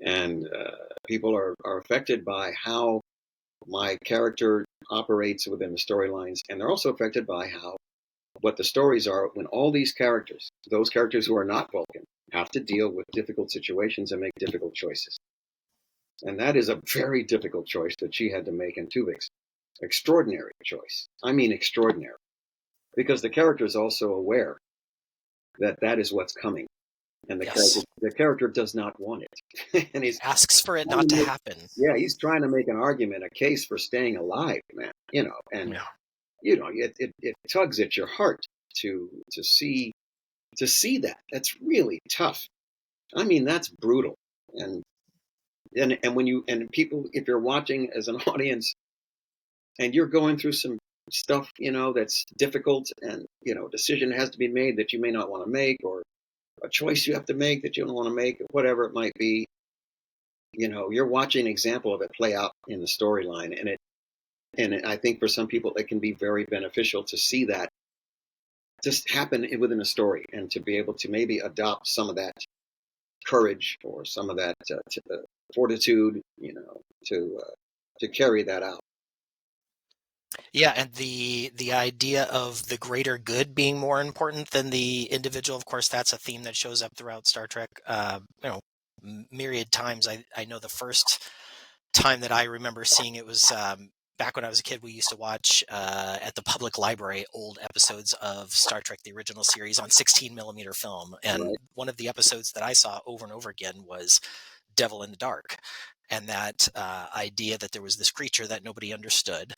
Speaker 8: And people are affected by how my character operates within the storylines, and they're also affected by what the stories are when all these characters, those characters who are not Vulcan, have to deal with difficult situations and make difficult choices. And that is a very difficult choice that she had to make in Tuvok's. Extraordinary choice. I mean extraordinary. Because the character is also aware that is what's coming. And the character does not want it. And he
Speaker 3: asks for it not to happen.
Speaker 8: Yeah, he's trying to make an argument, a case for staying alive, man. It tugs at your heart to see that. That's really tough. I mean, that's brutal. And people, if you're watching as an audience and you're going through some stuff, that's difficult, and a decision has to be made that you may not want to make, or a choice you have to make that you don't want to make, or whatever it might be, you're watching an example of it play out in the storyline, and I think for some people it can be very beneficial to see that just happen within a story, and to be able to maybe adopt some of that courage, or some of that fortitude, to carry that out.
Speaker 3: Yeah, and the idea of the greater good being more important than the individual, of course, that's a theme that shows up throughout Star Trek, myriad times. I know the first time that I remember seeing it was back when I was a kid. We used to watch at the public library old episodes of Star Trek, the original series, on 16 millimeter film. And one of the episodes that I saw over and over again was Devil in the Dark. And that idea that there was this creature that nobody understood,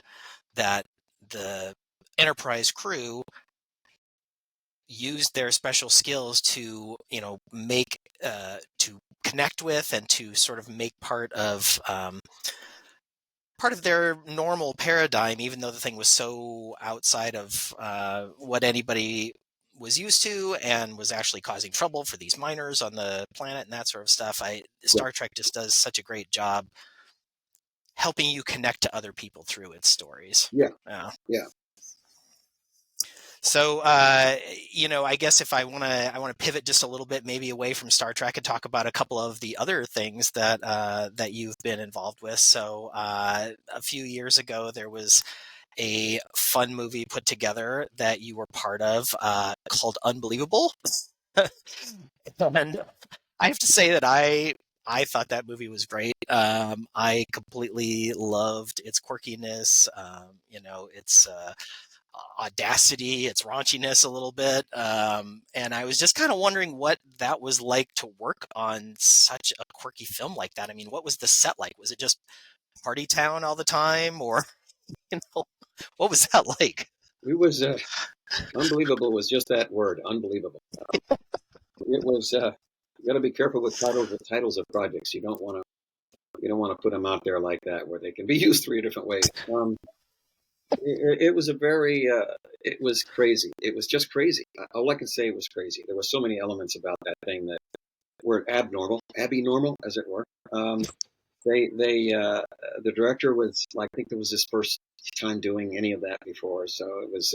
Speaker 3: that the Enterprise crew used their special skills to, make, to connect with, and to sort of make part of part of their normal paradigm, even though the thing was so outside of what anybody was used to and was actually causing trouble for these miners on the planet and that sort of stuff. Star Trek just does such a great job helping you connect to other people through its stories.
Speaker 8: Yeah.
Speaker 3: So, I guess if I want to pivot just a little bit, maybe away from Star Trek, and talk about a couple of the other things that you've been involved with. So, a few years ago, there was a fun movie put together that you were part of called Unbelievable, and I have to say that I thought that movie was great. I completely loved its quirkiness. Its audacity, its raunchiness a little bit. And I was just kind of wondering what that was like to work on such a quirky film like that. I mean, what was the set like? Was it just party town all the time, or what was that like?
Speaker 8: It was Unbelievable was just that word, unbelievable. It was. You got to be careful with titles of projects. You don't want to put them out there like that, where they can be used 3 different ways. It was it was crazy. It was just crazy. All I can say was crazy. There were so many elements about that thing that were abnormal, as it were. The director was, I think it was his first time doing any of that before, so it was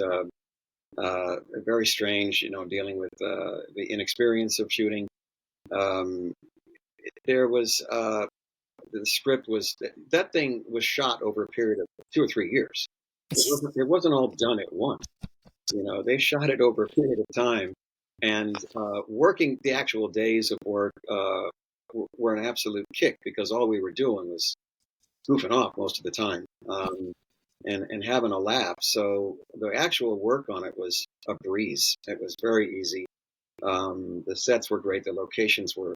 Speaker 8: very strange, dealing with the inexperience of shooting. There was the script was that thing was shot over a period of 2 or 3 years. It wasn't all done at once. They shot it over a period of time, and working the actual days of work were an absolute kick, because all we were doing was goofing off most of the time, and having a laugh. So the actual work on it was a breeze. It was very easy. The sets were great. The locations were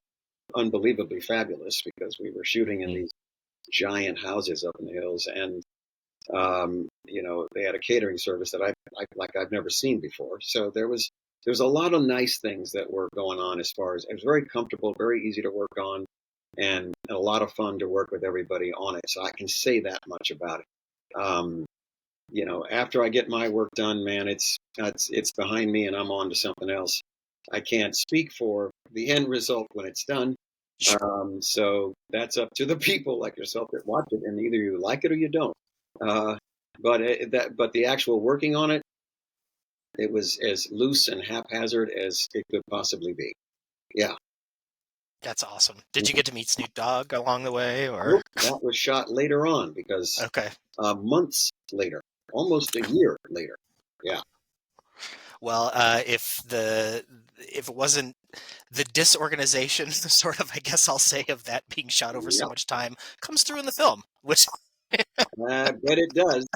Speaker 8: unbelievably fabulous, because we were shooting in these giant houses up in the hills, and they had a catering service that I've never seen before. So there was a lot of nice things that were going on. As far as it was very comfortable, very easy to work on, and a lot of fun to work with everybody on it. So I can say that much about it. After I get my work done, man, it's behind me and I'm on to something else. I can't speak for the end result when it's done. So that's up to the people like yourself that watch it, and either you like it or you don't. But the actual working on it, it was as loose and haphazard as it could possibly be. Yeah.
Speaker 3: That's awesome. Did you get to meet Snoop Dogg along the way, or?
Speaker 8: That was shot later on, because
Speaker 3: okay,
Speaker 8: months later, almost a year later. Yeah.
Speaker 3: Well, if it wasn't the disorganization, sort of, I guess I'll say, of that being shot over so much time, comes through in the film, which
Speaker 8: I bet it does.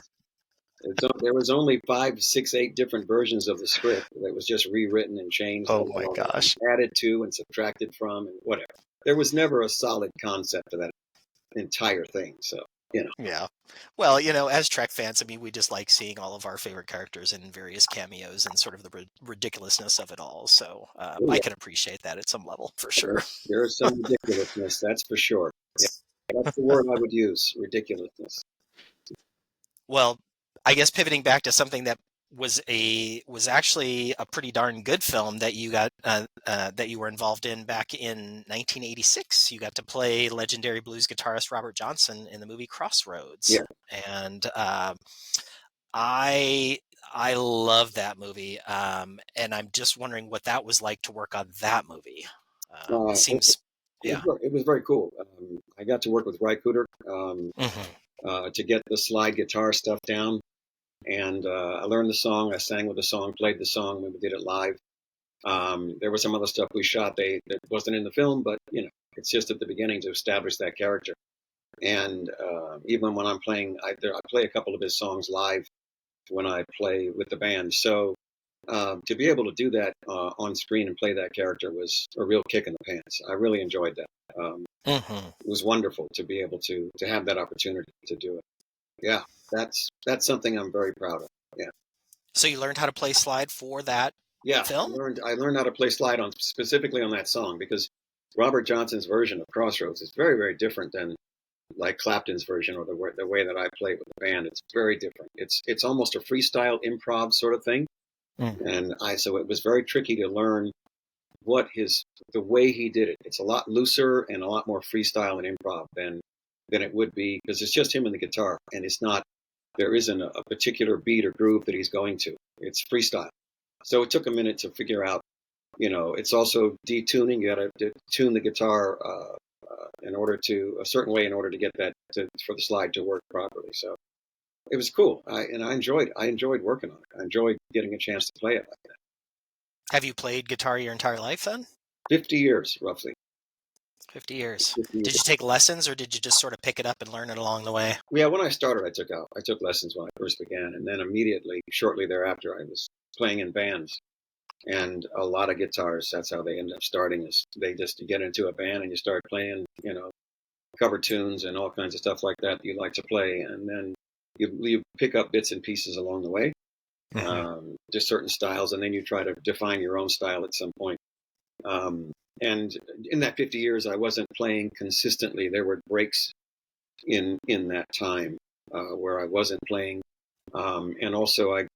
Speaker 8: There was only 5, 6, 8 different versions of the script that was just rewritten and changed.
Speaker 3: Oh my gosh!
Speaker 8: Added to and subtracted from and whatever. There was never a solid concept for that entire thing. So
Speaker 3: Yeah. Well, as Trek fans, I mean, we just like seeing all of our favorite characters in various cameos and sort of the ridiculousness of it all. So I can appreciate that at some level, for sure.
Speaker 8: There's some ridiculousness, that's for sure. Yeah. That's the word I would use, ridiculousness.
Speaker 3: Well, I guess pivoting back to something that was actually a pretty darn good film that you got that you were involved in back in 1986. You got to play legendary blues guitarist Robert Johnson in the movie Crossroads.
Speaker 8: Yeah.
Speaker 3: And I love that movie, and I'm just wondering what that was like to work on that movie. It seems,
Speaker 8: it was very cool. I got to work with Ry Cooder to get the slide guitar stuff down. And I learned the song, I sang with the song, played the song when we did it live. There was some other stuff we shot that wasn't in the film, but, it's just at the beginning to establish that character. And even when I'm playing, I play a couple of his songs live when I play with the band. So to be able to do that on screen and play that character was a real kick in the pants. I really enjoyed that. It was wonderful to be able to have that opportunity to do it. Yeah. That's something I'm very proud of. Yeah.
Speaker 3: So you learned how to play slide for that film?
Speaker 8: I learned how to play slide specifically on that song, because Robert Johnson's version of Crossroads is very, very different than like Clapton's version or the way that I play with the band. It's very different. It's almost a freestyle improv sort of thing. And so it was very tricky to learn the way he did it. It's a lot looser and a lot more freestyle and improv than it would be, because it's just him and the guitar, and there isn't a particular beat or groove that he's going to. It's freestyle. So it took a minute to figure out, it's also detuning. You got to tune the guitar in order to a certain way in order to get that for the slide to work properly. So it was cool. I enjoyed working on it. I enjoyed getting a chance to play it like that.
Speaker 3: Have you played guitar your entire life then?
Speaker 8: 50 years, roughly.
Speaker 3: 50 years.
Speaker 8: 50 years.
Speaker 3: Did you take lessons, or did you just sort of pick it up and learn it along the way?
Speaker 8: Yeah, when I started, I took lessons when I first began, and then immediately, shortly thereafter, I was playing in bands. And a lot of guitars, that's how they end up starting, is they just get into a band and you start playing, cover tunes and all kinds of stuff like that you like to play, and then you pick up bits and pieces along the way. Just certain styles, and then you try to define your own style at some point. And in that 50 years, I wasn't playing consistently. There were breaks in that time where I wasn't playing, and also I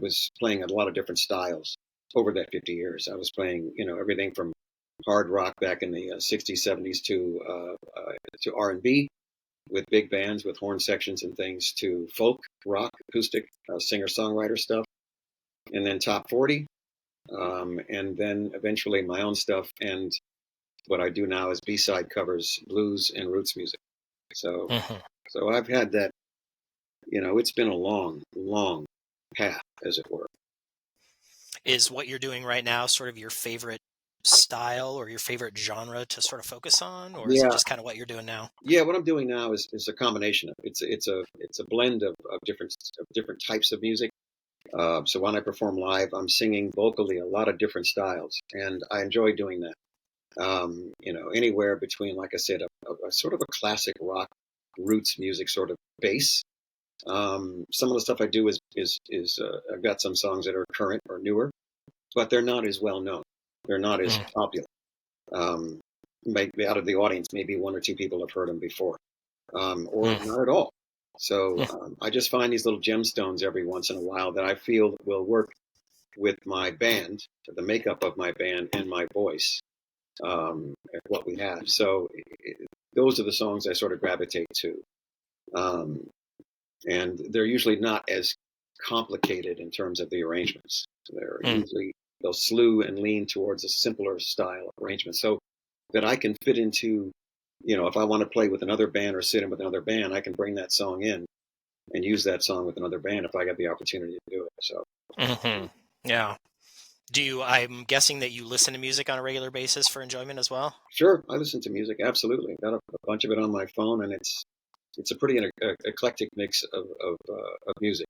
Speaker 8: was playing a lot of different styles over that 50 years. I was playing, everything from hard rock back in the 60s, 70s to R&B with big bands with horn sections and things, to folk, rock, acoustic, singer-songwriter stuff, and then top 40, and then eventually my own stuff. And what I do now is B-side covers, blues and roots music. So I've had that, it's been a long, long path, as it were.
Speaker 3: Is what you're doing right now sort of your favorite style or your favorite genre to sort of focus on, or is it just kind of what you're doing now?
Speaker 8: Yeah, what I'm doing now is a combination of it's a blend of different types of music. So when I perform live, I'm singing vocally a lot of different styles, and I enjoy doing that. Anywhere between, like I said, a sort of a classic rock roots music sort of bass. Some of the stuff I do is I've got some songs that are current or newer, but they're not as well known. They're not as popular. Maybe out of the audience, maybe one or two people have heard them before, or not at all. So I just find these little gemstones every once in a while that I feel will work with my band, the makeup of my band, and my voice, what we have. So those are the songs I sort of gravitate to. And they're usually not as complicated in terms of the arrangements. They're usually, they'll slew and lean towards a simpler style arrangement, so that I can fit into, if I want to play with another band or sit in with another band, I can bring that song in and use that song with another band if I get the opportunity to do it. So,
Speaker 3: yeah. I'm guessing that you listen to music on a regular basis for enjoyment as well?
Speaker 8: Sure, I listen to music, absolutely. Got a bunch of it on my phone, and it's a pretty eclectic mix of music.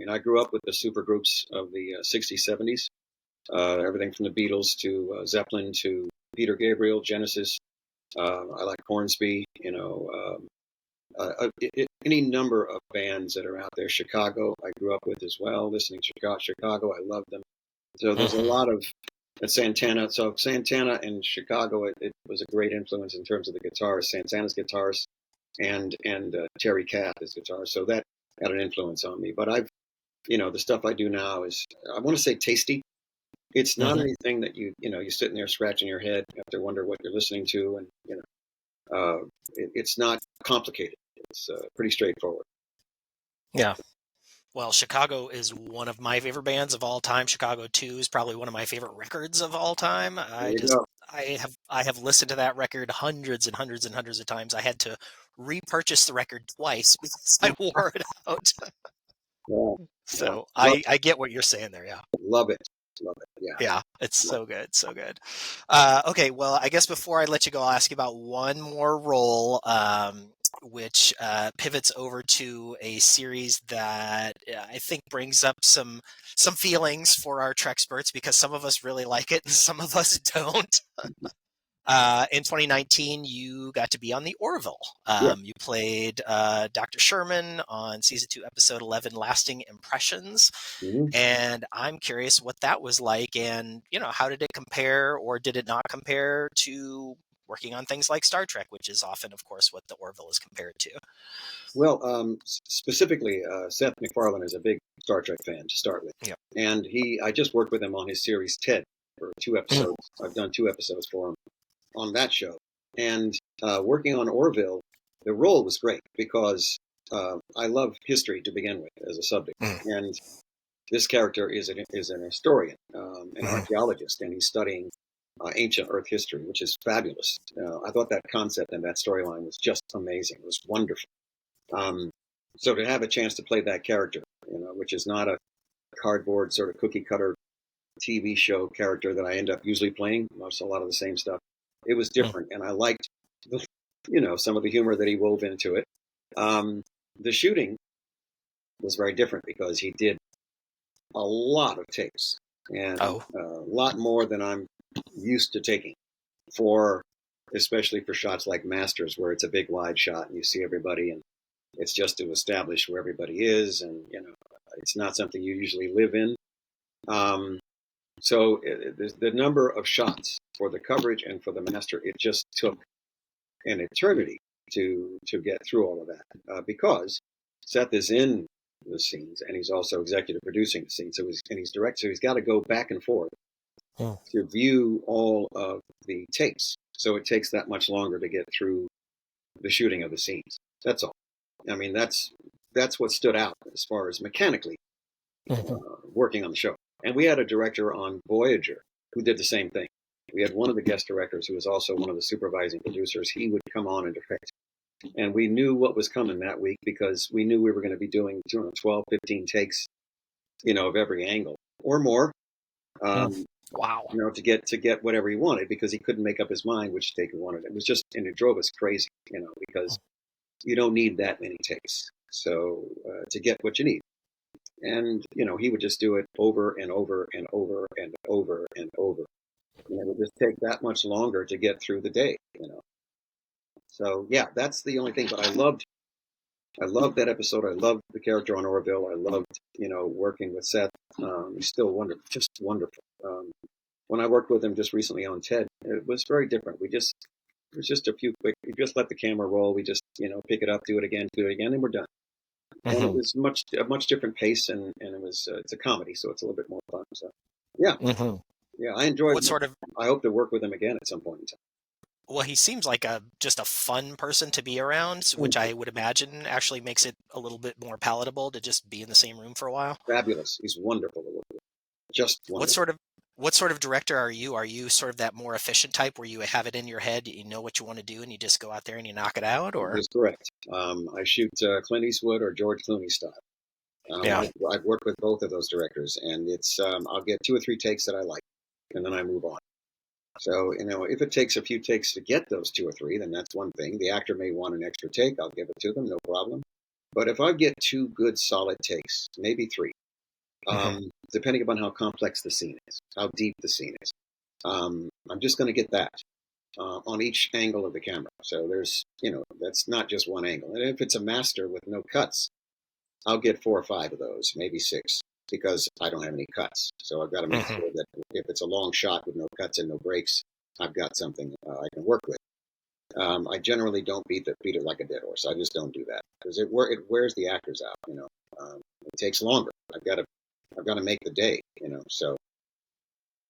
Speaker 8: I grew up with the super groups of the 60s, 70s, everything from the Beatles to Zeppelin to Peter Gabriel, Genesis. I like Hornsby, any number of bands that are out there. Chicago, I grew up with as well, listening to Chicago. I love them. So there's a lot of Santana. So Santana and Chicago, it was a great influence in terms of the guitars. Santana's guitars and Terry Kath as guitar. So that had an influence on me. But I've, the stuff I do now is, I want to say, tasty. It's not anything that you're sitting there scratching your head. You have to wonder what you're listening to, and it's not complicated. It's pretty straightforward.
Speaker 3: Yeah. Well, Chicago is one of my favorite bands of all time. Chicago 2 is probably one of my favorite records of all time. I have listened to that record hundreds and hundreds and hundreds of times. I had to repurchase the record twice because I wore it out. So I get what you're saying there. Yeah.
Speaker 8: Love it.
Speaker 3: Yeah, it's so good, so good. Okay, well, I guess before I let you go, I'll ask you about one more role, which pivots over to a series that I think brings up some feelings for our Trek experts, because some of us really like it and some of us don't. In 2019, you got to be on the Orville. You played Dr. Sherman on season 2, episode 11, Lasting Impressions. And I'm curious what that was like, and how did it compare, or did it not compare to working on things like Star Trek, which is often, of course, what the Orville is compared to.
Speaker 8: Well, specifically, Seth MacFarlane is a big Star Trek fan to start with.
Speaker 3: Yep.
Speaker 8: And I just worked with him on his series Ted for 2 episodes. I've done 2 episodes for him on that show. And working on Orville, the role was great because I love history to begin with as a subject. And this character is an historian, an archaeologist, and he's studying ancient Earth history, which is fabulous. I thought that concept and that storyline was just amazing. It was wonderful. So to have a chance to play that character, which is not a cardboard sort of cookie cutter TV show character that I end up usually playing, a lot of the same stuff. It was different, and I liked, some of the humor that he wove into it. The shooting was very different because he did a lot of takes, and a lot more than I'm used to taking especially for shots like Masters, where it's a big wide shot and you see everybody, and it's just to establish where everybody is, and it's not something you usually live in. So the number of shots for the coverage and for the master, it just took an eternity to get through all of that, because Seth is in the scenes and he's also executive producing the scenes. So he's direct, so he's got to go back and forth to view all of the takes. So it takes that much longer to get through the shooting of the scenes. That's all. I mean, that's what stood out as far as mechanically working on the show. And we had a director on Voyager who did the same thing. We had one of the guest directors who was also one of the supervising producers. He would come on and direct. And we knew what was coming that week because we knew we were going to be doing 12, 15 takes, of every angle or more.
Speaker 3: Wow.
Speaker 8: To get whatever he wanted, because he couldn't make up his mind which take he wanted. It was just, and it drove us crazy, because you don't need that many takes. So to get what you need. And, he would just do it over and over and over and over and over. And it would just take that much longer to get through the day, So, yeah, that's the only thing. But I loved that episode. I loved the character on Orville. I loved, working with Seth. He's still wonderful, just wonderful. When I worked with him just recently on Ted, it was very different. It was just a few quick, we just let the camera roll. We just, pick it up, do it again, and we're done. And it was a much different pace, and it was it's a comedy, so it's a little bit more fun. So, yeah, yeah, I enjoyed. I hope to work with him again at some point in time.
Speaker 3: Well, he seems like just a fun person to be around, which I would imagine actually makes it a little bit more palatable to just be in the same room for a while.
Speaker 8: Fabulous. He's wonderful. Just wonderful.
Speaker 3: What sort of director are you? Are you sort of that more efficient type where you have it in your head, you know what you want to do, and you just go out there and you knock it out? Or
Speaker 8: that's correct. I shoot Clint Eastwood or George Clooney style. I've worked with both of those directors, and it's I'll get 2 or 3 takes that I like, and then I move on. So, if it takes a few takes to get those 2 or 3, then that's one thing. The actor may want an extra take. I'll give it to them, no problem. But if I get 2 good solid takes, maybe 3, depending upon how complex the scene is, how deep the scene is, I'm just going to get that on each angle of the camera. So there's, that's not just one angle. And if it's a master with no cuts, I'll get 4 or 5 of those, maybe 6. Because I don't have any cuts. So I've got to make sure that if it's a long shot with no cuts and no breaks, I've got something I can work with. I generally don't beat it like a dead horse. I just don't do that because it wears the actors out. It takes longer. I've got to make the day. So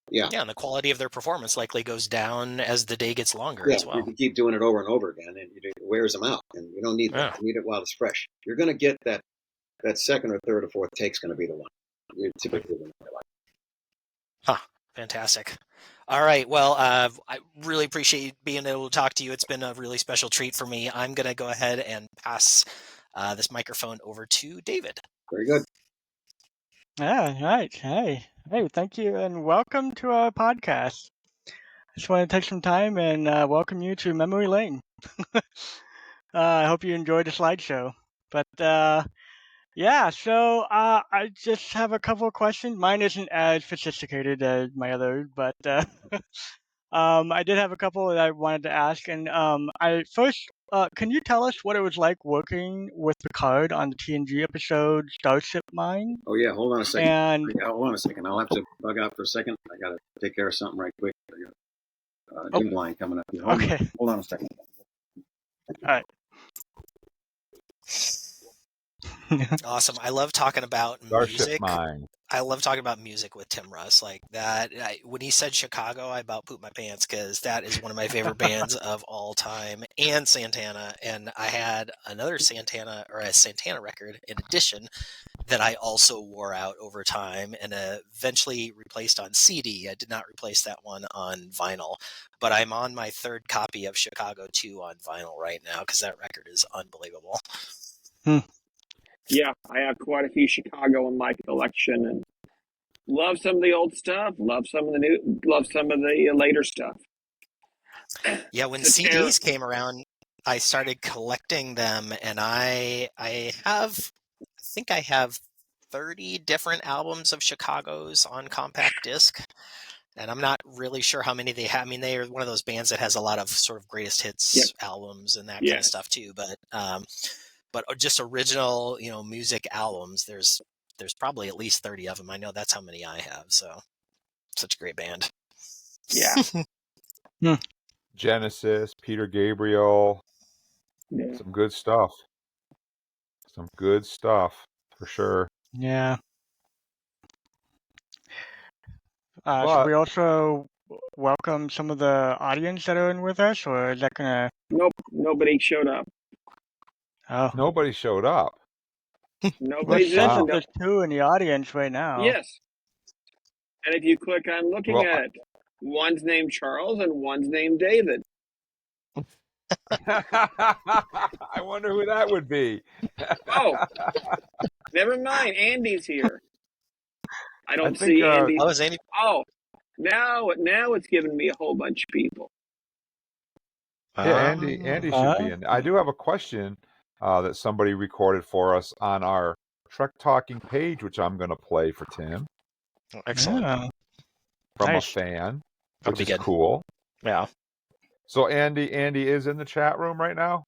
Speaker 8: yeah.
Speaker 3: Yeah, and the quality of their performance likely goes down as the day gets longer as well.
Speaker 8: If you keep doing it over and over again, and it wears them out, and you don't need that. You need it while it's fresh. You're going to get that second or third or fourth take's going to be the one. You're typically going to like.
Speaker 3: Fantastic. All right. Well, I really appreciate being able to talk to you. It's been a really special treat for me. I'm going to go ahead and pass this microphone over to David.
Speaker 8: Very good.
Speaker 5: Yeah, right. Hey, thank you and welcome to our podcast. I just want to take some time and welcome you to Memory Lane. I hope you enjoyed the slideshow. But yeah, so I just have a couple of questions. Mine isn't as sophisticated as my others, but I did have a couple that I wanted to ask. And can you tell us what it was like working with Picard on the TNG episode Starship Mine?
Speaker 8: Oh yeah, hold on a second. Hold on a second. I'll have to bug out for a second. I got to take care of something right quick. dim line coming up here. Hold on a second.
Speaker 5: All right.
Speaker 3: Awesome. I love talking about
Speaker 1: Starship
Speaker 3: music.
Speaker 1: Mine.
Speaker 3: I love talking about music with Tim Russ. Like that, when he said Chicago, I about pooped my pants because that is one of my favorite bands of all time, and Santana. And I had another Santana record in addition that I also wore out over time and eventually replaced on CD. I did not replace that one on vinyl, but I'm on my third copy of Chicago 2 on vinyl right now because that record is unbelievable.
Speaker 6: Yeah, I have quite a few Chicago in my collection, and love some of the old stuff. Love some of the new. Love some of the later stuff.
Speaker 3: Yeah, when CDs came around, I started collecting them, and I think I have 30 different albums of Chicago's on compact disc. And I'm not really sure how many they have. I mean, they are one of those bands that has a lot of sort of greatest hits albums and that kind of stuff too. But just original, music albums. There's probably at least 30 of them. I know that's how many I have. So, such a great band.
Speaker 6: Yeah.
Speaker 1: Genesis, Peter Gabriel.
Speaker 6: Yeah.
Speaker 1: Some good stuff. Some good stuff for sure.
Speaker 5: Yeah. Should we also welcome some of the audience that are in with us, or is that gonna?
Speaker 6: Nope, nobody showed up.
Speaker 5: Oh,
Speaker 1: nobody showed up.
Speaker 6: Nobody's
Speaker 5: well,
Speaker 6: in.
Speaker 5: there's two in the audience right now.
Speaker 6: Yes. And if you click on looking at it, one's named Charles and one's named David.
Speaker 1: I wonder who that would be.
Speaker 6: Oh, never mind. Andy's here. I don't see Andy.
Speaker 3: Oh, is Andy?
Speaker 6: Oh, now it's giving me a whole bunch of people.
Speaker 1: Yeah, Andy should be in. I do have a question that somebody recorded for us on our Trek Talking page, which I'm going to play for Tim.
Speaker 3: Excellent.
Speaker 5: Yeah.
Speaker 1: From
Speaker 5: Nice.
Speaker 1: a fan,
Speaker 3: That'll
Speaker 1: which
Speaker 3: be
Speaker 1: is
Speaker 3: good.
Speaker 1: cool.
Speaker 3: Yeah.
Speaker 1: So Andy is in the chat room right now?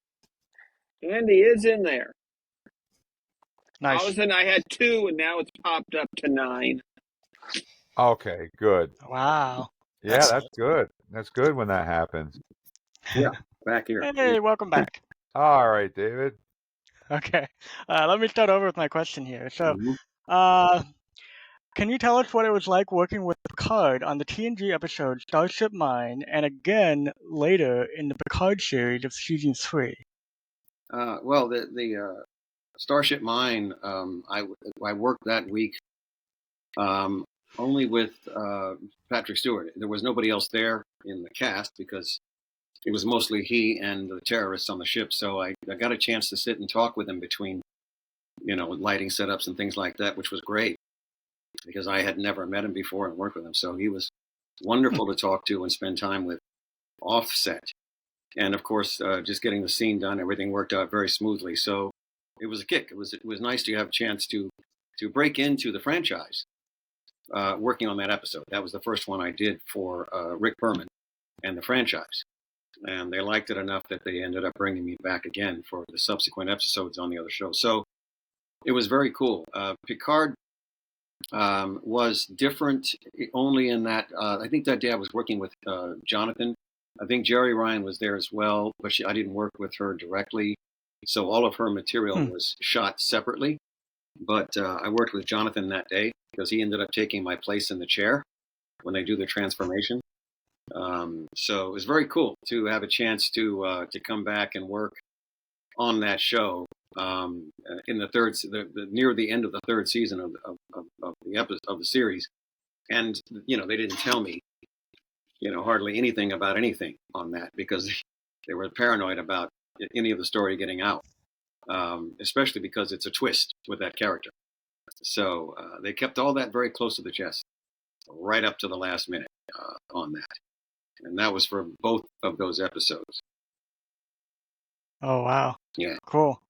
Speaker 6: Andy is in there.
Speaker 5: Nice.
Speaker 6: All of a sudden I had 2 and now it's popped up to 9.
Speaker 1: Okay, good.
Speaker 5: Wow.
Speaker 1: Yeah, that's good. That's good when that happens.
Speaker 8: Yeah, back here.
Speaker 5: Hey, welcome back.
Speaker 1: All right, David.
Speaker 5: Okay. Let me start over with my question here. So, can you tell us what it was like working with Picard on the TNG episode Starship Mine, and again later in the Picard series of season 3?
Speaker 8: Well, the Starship Mine, I worked that week only with Patrick Stewart. There was nobody else there in the cast because it was mostly he and the terrorists on the ship. So I got a chance to sit and talk with him between, lighting setups and things like that, which was great because I had never met him before and worked with him. So he was wonderful to talk to and spend time with offset. And of course, just getting the scene done, everything worked out very smoothly. So it was a kick. It was nice to have a chance to break into the franchise, working on that episode. That was the first one I did for Rick Berman and the franchise. And they liked it enough that they ended up bringing me back again for the subsequent episodes on the other show. So it was very cool. Picard was different only in that I think that day I was working with Jonathan. I think Jerry Ryan was there as well, but I didn't work with her directly. So all of her material was shot separately. But I worked with Jonathan that day because he ended up taking my place in the chair when they do the transformation. So it was very cool to have a chance to come back and work on that show in the near the end of the third season of the episode of the series. And they didn't tell me hardly anything about anything on that because they were paranoid about any of the story getting out, especially because it's a twist with that character. So they kept all that very close to the chest right up to the last minute on that. And that was for both of those episodes.
Speaker 5: Oh, wow.
Speaker 8: Yeah.
Speaker 5: Cool.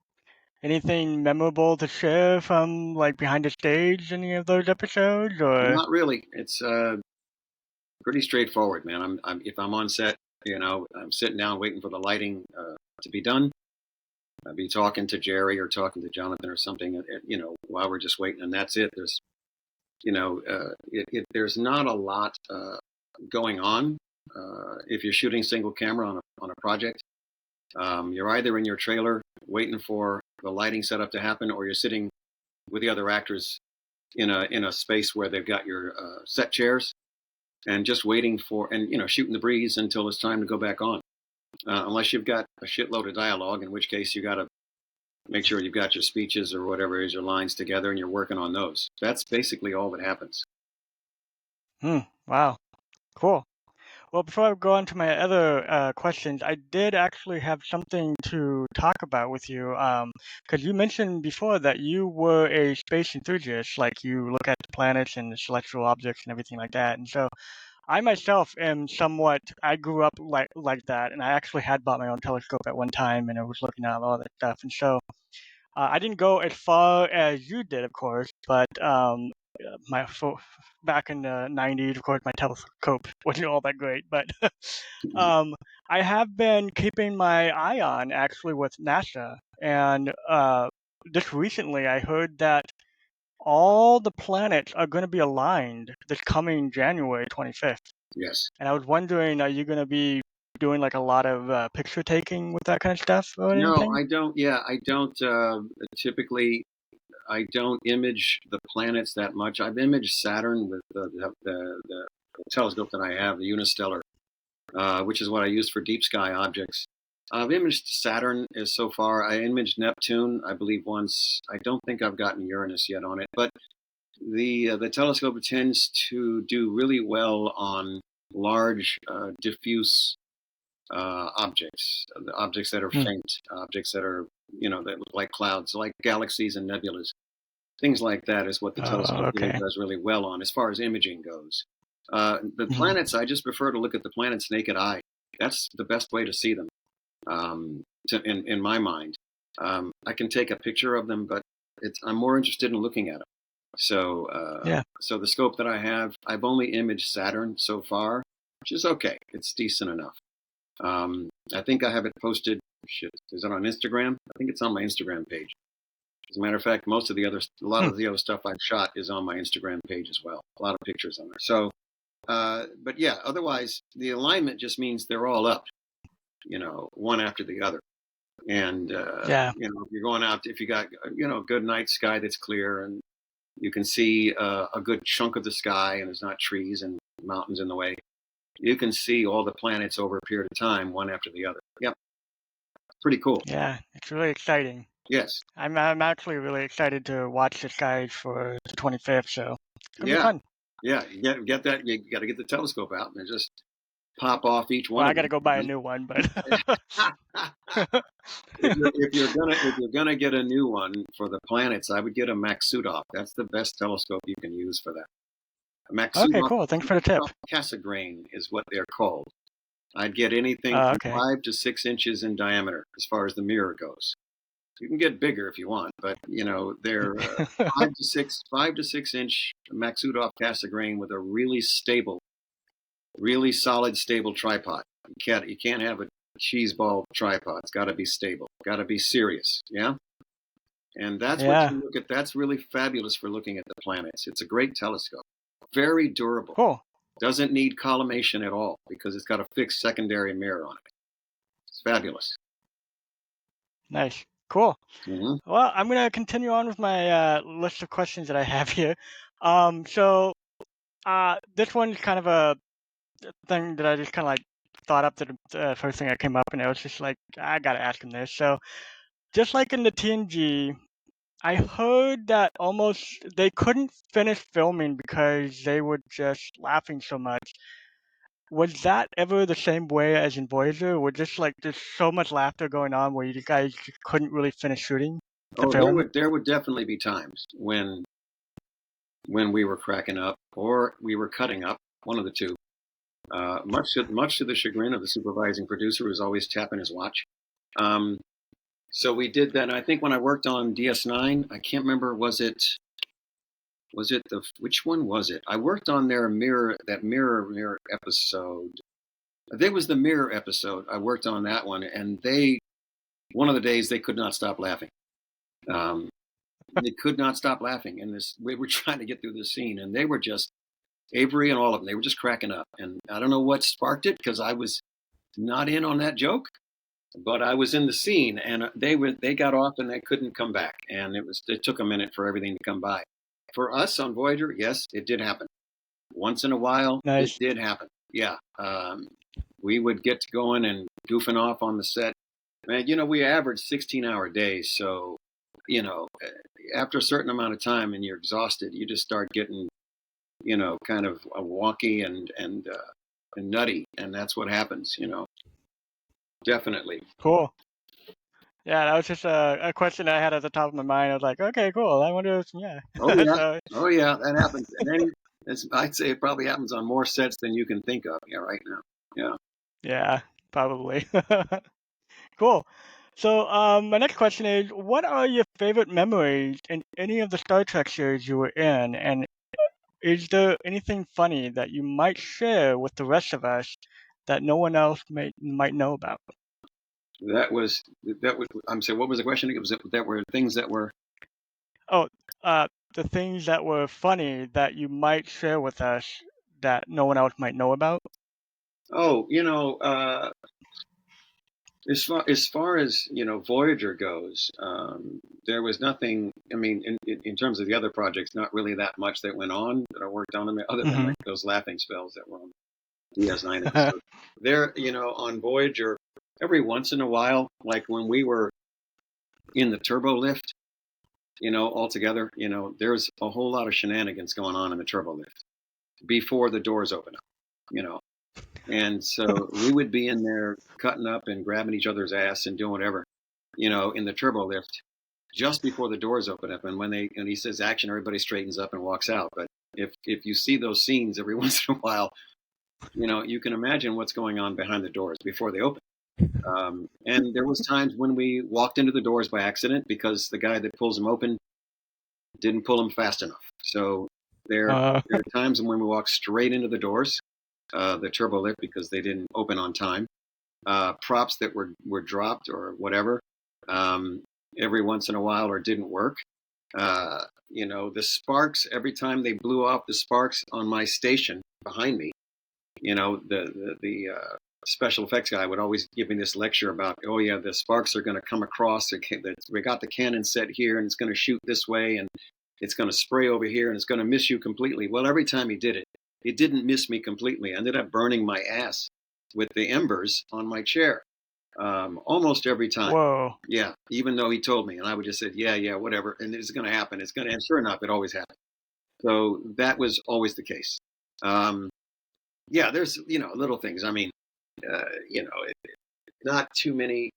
Speaker 5: Anything memorable to share from behind the stage, any of those episodes, or?
Speaker 8: Not really. It's pretty straightforward, man. If I'm on set, I'm sitting down waiting for the lighting to be done. I'll be talking to Jerry or talking to Jonathan or something, while we're just waiting, and that's it. There's, there's not a lot going on if you're shooting single camera on a project, you're either in your trailer waiting for the lighting setup to happen, or you're sitting with the other actors in a space where they've got your set chairs and just waiting for, and shooting the breeze until it's time to go back on. Unless you've got a shitload of dialogue, in which case you got to make sure you've got your speeches or whatever is your lines together and you're working on those. That's basically all that happens.
Speaker 5: Wow. Cool. Well, before I go on to my other questions, I did actually have something to talk about with you. Because you mentioned before that you were a space enthusiast, like you look at the planets and the celestial objects and everything like that. And so I myself am somewhat, I grew up like that, and I actually had bought my own telescope at one time, and I was looking at all that stuff. And so I didn't go as far as you did, of course, but back in the 90s, of course, my telescope wasn't all that great, but I have been keeping my eye on actually with NASA, and just recently I heard that all the planets are going to be aligned this coming January 25th.
Speaker 8: Yes.
Speaker 5: And I was wondering, are you going to be doing like a lot of picture taking with that kind of stuff or anything?
Speaker 8: No, I don't. Yeah, I don't. Typically, I don't image the planets that much. I've imaged Saturn with the telescope that I have, the Unistellar, which is what I use for deep sky objects. I've imaged Saturn so far. I imaged Neptune, I believe, once. I don't think I've gotten Uranus yet on it, but the telescope tends to do really well on large, diffuse objects, objects that are faint, objects that are that look like clouds, like galaxies and nebulas. Things like that is what the telescope really does really well on, as far as imaging goes. The planets, I just prefer to look at the planets naked eye. That's the best way to see them, in my mind. I can take a picture of them, but I'm more interested in looking at them. So, so the scope that I have, I've only imaged Saturn so far, which is okay. It's decent enough. I think I have it posted. Is it on Instagram? I think it's on my Instagram page. As a matter of fact, a lot of the other stuff I've shot is on my Instagram page as well. A lot of pictures on there. So, but yeah, otherwise the alignment just means they're all up, one after the other. And, if you're going out, if you got, a good night sky that's clear and you can see a good chunk of the sky and there's not trees and mountains in the way, you can see all the planets over a period of time, one after the other. Yep. Pretty cool.
Speaker 5: Yeah, it's really exciting.
Speaker 8: Yes.
Speaker 5: I'm actually really excited to watch the skies for the 25th, so it's going to be fun.
Speaker 8: Yeah, you get that. You got to get the telescope out and just pop off each one.
Speaker 5: Well, I got to go buy a new one, but
Speaker 8: if you're gonna get a new one for the planets, I would get a Maksutov. That's the best telescope you can use for that.
Speaker 5: Okay, cool. Thanks for the tip.
Speaker 8: Cassegrain is what they're called. I'd get anything from 5 to 6 inches in diameter as far as the mirror goes. You can get bigger if you want, but they're 5 to 6 inch Maksutov Cassegrain with a really stable, really solid, stable tripod. You can't have a cheeseball tripod. It's got to be stable. Got to be serious. Yeah. And that's what you look at. That's really fabulous for looking at the planets. It's a great telescope. Very durable.
Speaker 5: Cool.
Speaker 8: Doesn't need collimation at all because it's got a fixed secondary mirror on it. It's fabulous.
Speaker 5: Nice. Cool.
Speaker 8: Mm-hmm.
Speaker 5: Well, I'm going to continue on with my list of questions that I have here. So this one's kind of a thing that I just kind of like thought up to the first thing that came up, and I was just like, I got to ask him this. So just like in the TNG, I heard that almost they couldn't finish filming because they were just laughing so much. Was that ever the same way as in Voyager? Or just like there's so much laughter going on where you guys just couldn't really finish shooting the film?
Speaker 8: There would definitely be times when we were cracking up or we were cutting up, one of the two. Much to the chagrin of the supervising producer, who's always tapping his watch. So we did that. And I think when I worked on DS9, I can't remember, which one was it? I worked on their mirror episode. I think it was the mirror episode. I worked on that one, and one of the days they could not stop laughing. They could not stop laughing, and we were trying to get through this scene, and they were just Avery and all of them. They were just cracking up, and I don't know what sparked it because I was not in on that joke, but I was in the scene, and they got off and they couldn't come back, and it took a minute for everything to come by. For us on Voyager, yes, it did happen. Once in a while, it
Speaker 5: Nice.
Speaker 8: did happen. Yeah, we would get to going and goofing off on the set. Man, we average 16-hour days, so after a certain amount of time and you're exhausted, you just start getting kind of wonky and nutty, and that's what happens. Definitely.
Speaker 5: Cool. Yeah, that was just a question I had at the top of my mind. I was like, okay, cool. I wonder if, yeah.
Speaker 8: Oh yeah,
Speaker 5: So,
Speaker 8: oh yeah, that happens. And I'd say it probably happens on more sets than you can think of. Yeah, right now. Yeah.
Speaker 5: yeah, probably. Cool. So, my next question is, what are your favorite memories in any of the Star Trek series you were in? And is there anything funny that you might share with the rest of us that no one else might know about?
Speaker 8: That was. I'm saying, what was the question? It was that were things that were.
Speaker 5: Oh, the things that were funny that you might share with us that no one else might know about?
Speaker 8: Oh, as far as Voyager goes, there was nothing. I mean, in terms of the other projects, not really that much that went on that I worked on them, other than
Speaker 5: Mhm.
Speaker 8: like those laughing spells that were on DS9 episode. There, on Voyager, every once in a while, like when we were in the turbo lift, all together, there's a whole lot of shenanigans going on in the turbo lift before the doors open up. And so we would be in there cutting up and grabbing each other's ass and doing whatever, in the turbo lift just before the doors open up. And when he says action, everybody straightens up and walks out. But if you see those scenes every once in a while, you can imagine what's going on behind the doors before they open. And there was times when we walked into the doors by accident because the guy that pulls them open didn't pull them fast enough. So there are times when we walk straight into the doors, the turbo lift, because they didn't open on time. Props that were dropped or whatever, every once in a while, or didn't work. The sparks, every time they blew off the sparks on my station behind me, the special effects guy would always give me this lecture about, oh yeah, the sparks are going to come across. We got the cannon set here, and it's going to shoot this way, and it's going to spray over here, and it's going to miss you completely. Well, every time he did it, it didn't miss me completely. I ended up burning my ass with the embers on my chair, almost every time.
Speaker 5: Whoa.
Speaker 8: Yeah, even though he told me, and I would just say, yeah, whatever, and it's going to happen. And sure enough, it always happened. So that was always the case. Yeah, there's little things. I mean, not too many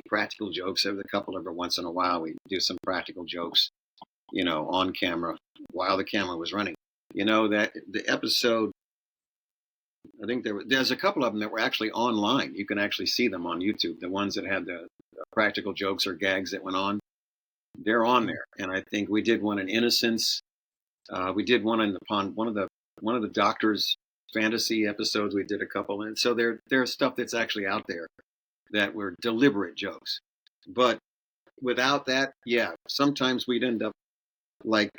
Speaker 8: practical jokes. There's a couple every once in a while. We do some practical jokes, on camera while the camera was running. That the episode, I think there's a couple of them that were actually online. You can actually see them on YouTube. The ones that had the practical jokes or gags that went on, they're on there. And I think we did one in Innocence. We did one upon one of the Doctor's fantasy episodes. We did a couple, and so there's stuff that's actually out there that were deliberate jokes. But without that, yeah, sometimes we'd end up like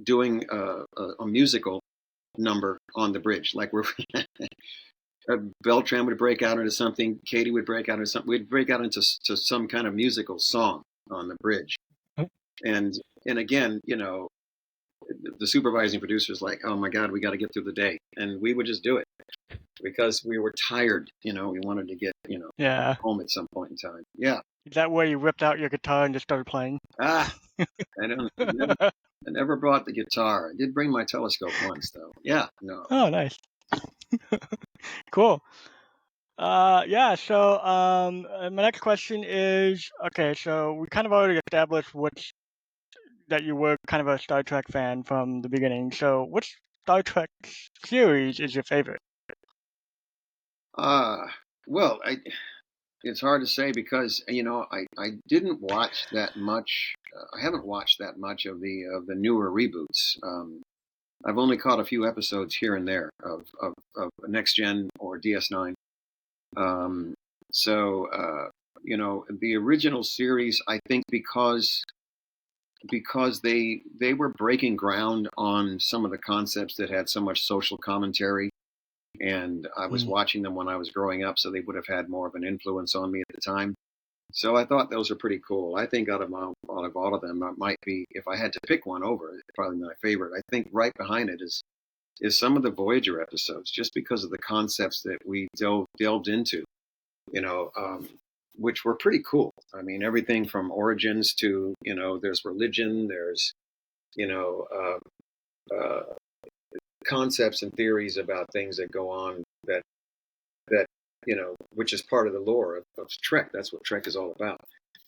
Speaker 8: doing a musical number on the bridge, like we're Beltran would break out into something, Katie would break out into something, we'd break out into some kind of musical song on the bridge. And again, the supervising producer's like, oh my God, we got to get through the day. And we would just do it because we were tired, we wanted to get,
Speaker 5: Yeah.
Speaker 8: home at some point in time. Yeah.
Speaker 5: Is that where you whipped out your guitar and just started playing?
Speaker 8: I never brought the guitar. I did bring my telescope once, though. Yeah, no.
Speaker 5: Oh, nice. Cool. Yeah, so my next question is, okay, so we kind of already established that you were kind of a Star Trek fan from the beginning. So which Star Trek series is your favorite?
Speaker 8: Well, it's hard to say because I didn't watch that much. I haven't watched that much of the newer reboots. I've only caught a few episodes here and there of Next Gen or DS9. So the original series, I think, because because they were breaking ground on some of the concepts that had so much social commentary, and I was watching them when I was growing up, so they would have had more of an influence on me at the time. So I thought those are pretty cool. I think out of all of them, that might be, if I had to pick one over, probably my favorite. I think right behind it is some of the Voyager episodes, just because of the concepts that we delved into, which were pretty cool. I mean, everything from origins to, there's religion, there's, concepts and theories about things that go on that which is part of the lore of Trek. That's what Trek is all about.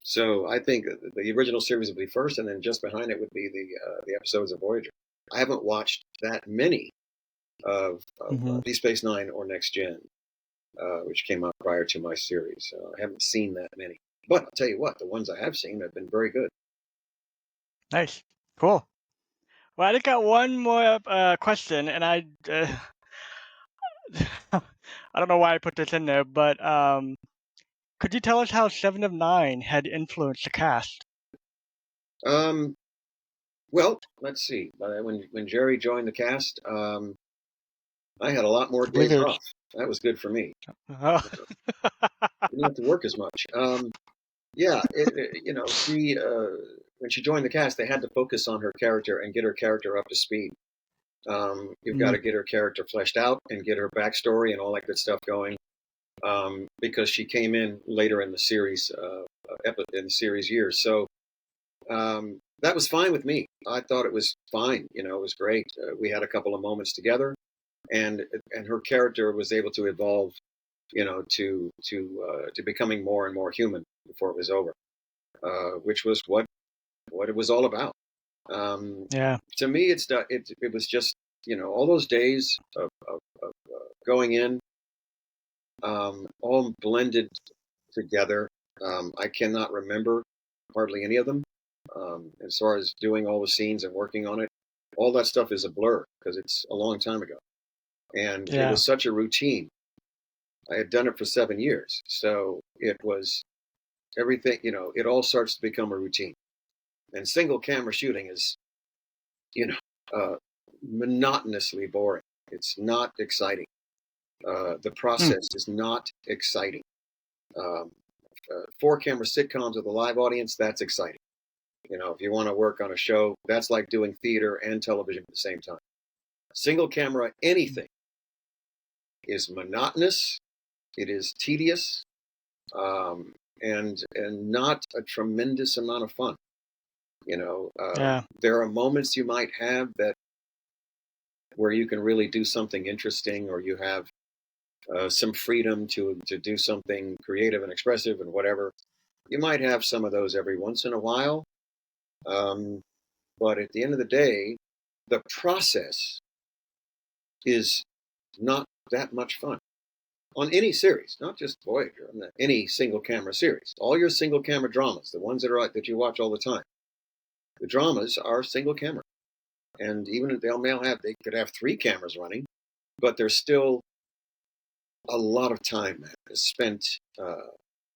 Speaker 8: So I think the original series would be first, and then just behind it would be the episodes of Voyager. I haven't watched that many of Deep Space Nine or Next Gen, which came out prior to my series. I haven't seen that many. But I'll tell you what, the ones I have seen have been very good.
Speaker 5: Nice. Cool. Well, I just got one more question, and I don't know why I put this in there, but could you tell us how 7 of 9 had influenced the cast?
Speaker 8: Well, let's see. When Jerry joined the cast, I had a lot more days off. That was good for me.
Speaker 5: Oh.
Speaker 8: Didn't have to work as much. Yeah, she when she joined the cast, they had to focus on her character and get her character up to speed. You've got to get her character fleshed out and get her backstory and all that good stuff going, because she came in later in the series years. So that was fine with me. I thought it was fine. It was great. We had a couple of moments together, and her character was able to evolve, to becoming more and more human before it was over, which was what it was all about. To me, it was just, all those days of going in, all blended together. I cannot remember hardly any of them. As far as doing all the scenes and working on it, all that stuff is a blur because it's a long time ago. And it was such a routine. I had done it for 7 years. So it was everything, it all starts to become a routine. And single camera shooting is, monotonously boring. It's not exciting. The process is not exciting. 4-camera sitcoms with a live audience, that's exciting. If you want to work on a show, that's like doing theater and television at the same time. Single camera, anything is monotonous. It is tedious, and not a tremendous amount of fun. There are moments you might have where you can really do something interesting, or you have some freedom to do something creative and expressive and whatever. You might have some of those every once in a while. But at the end of the day, the process is not that much fun on any series, not just Voyager, any single camera series. All your single camera dramas, the ones that you watch all the time, the dramas are single camera. And even if they could have 3 cameras running, but there's still a lot of time spent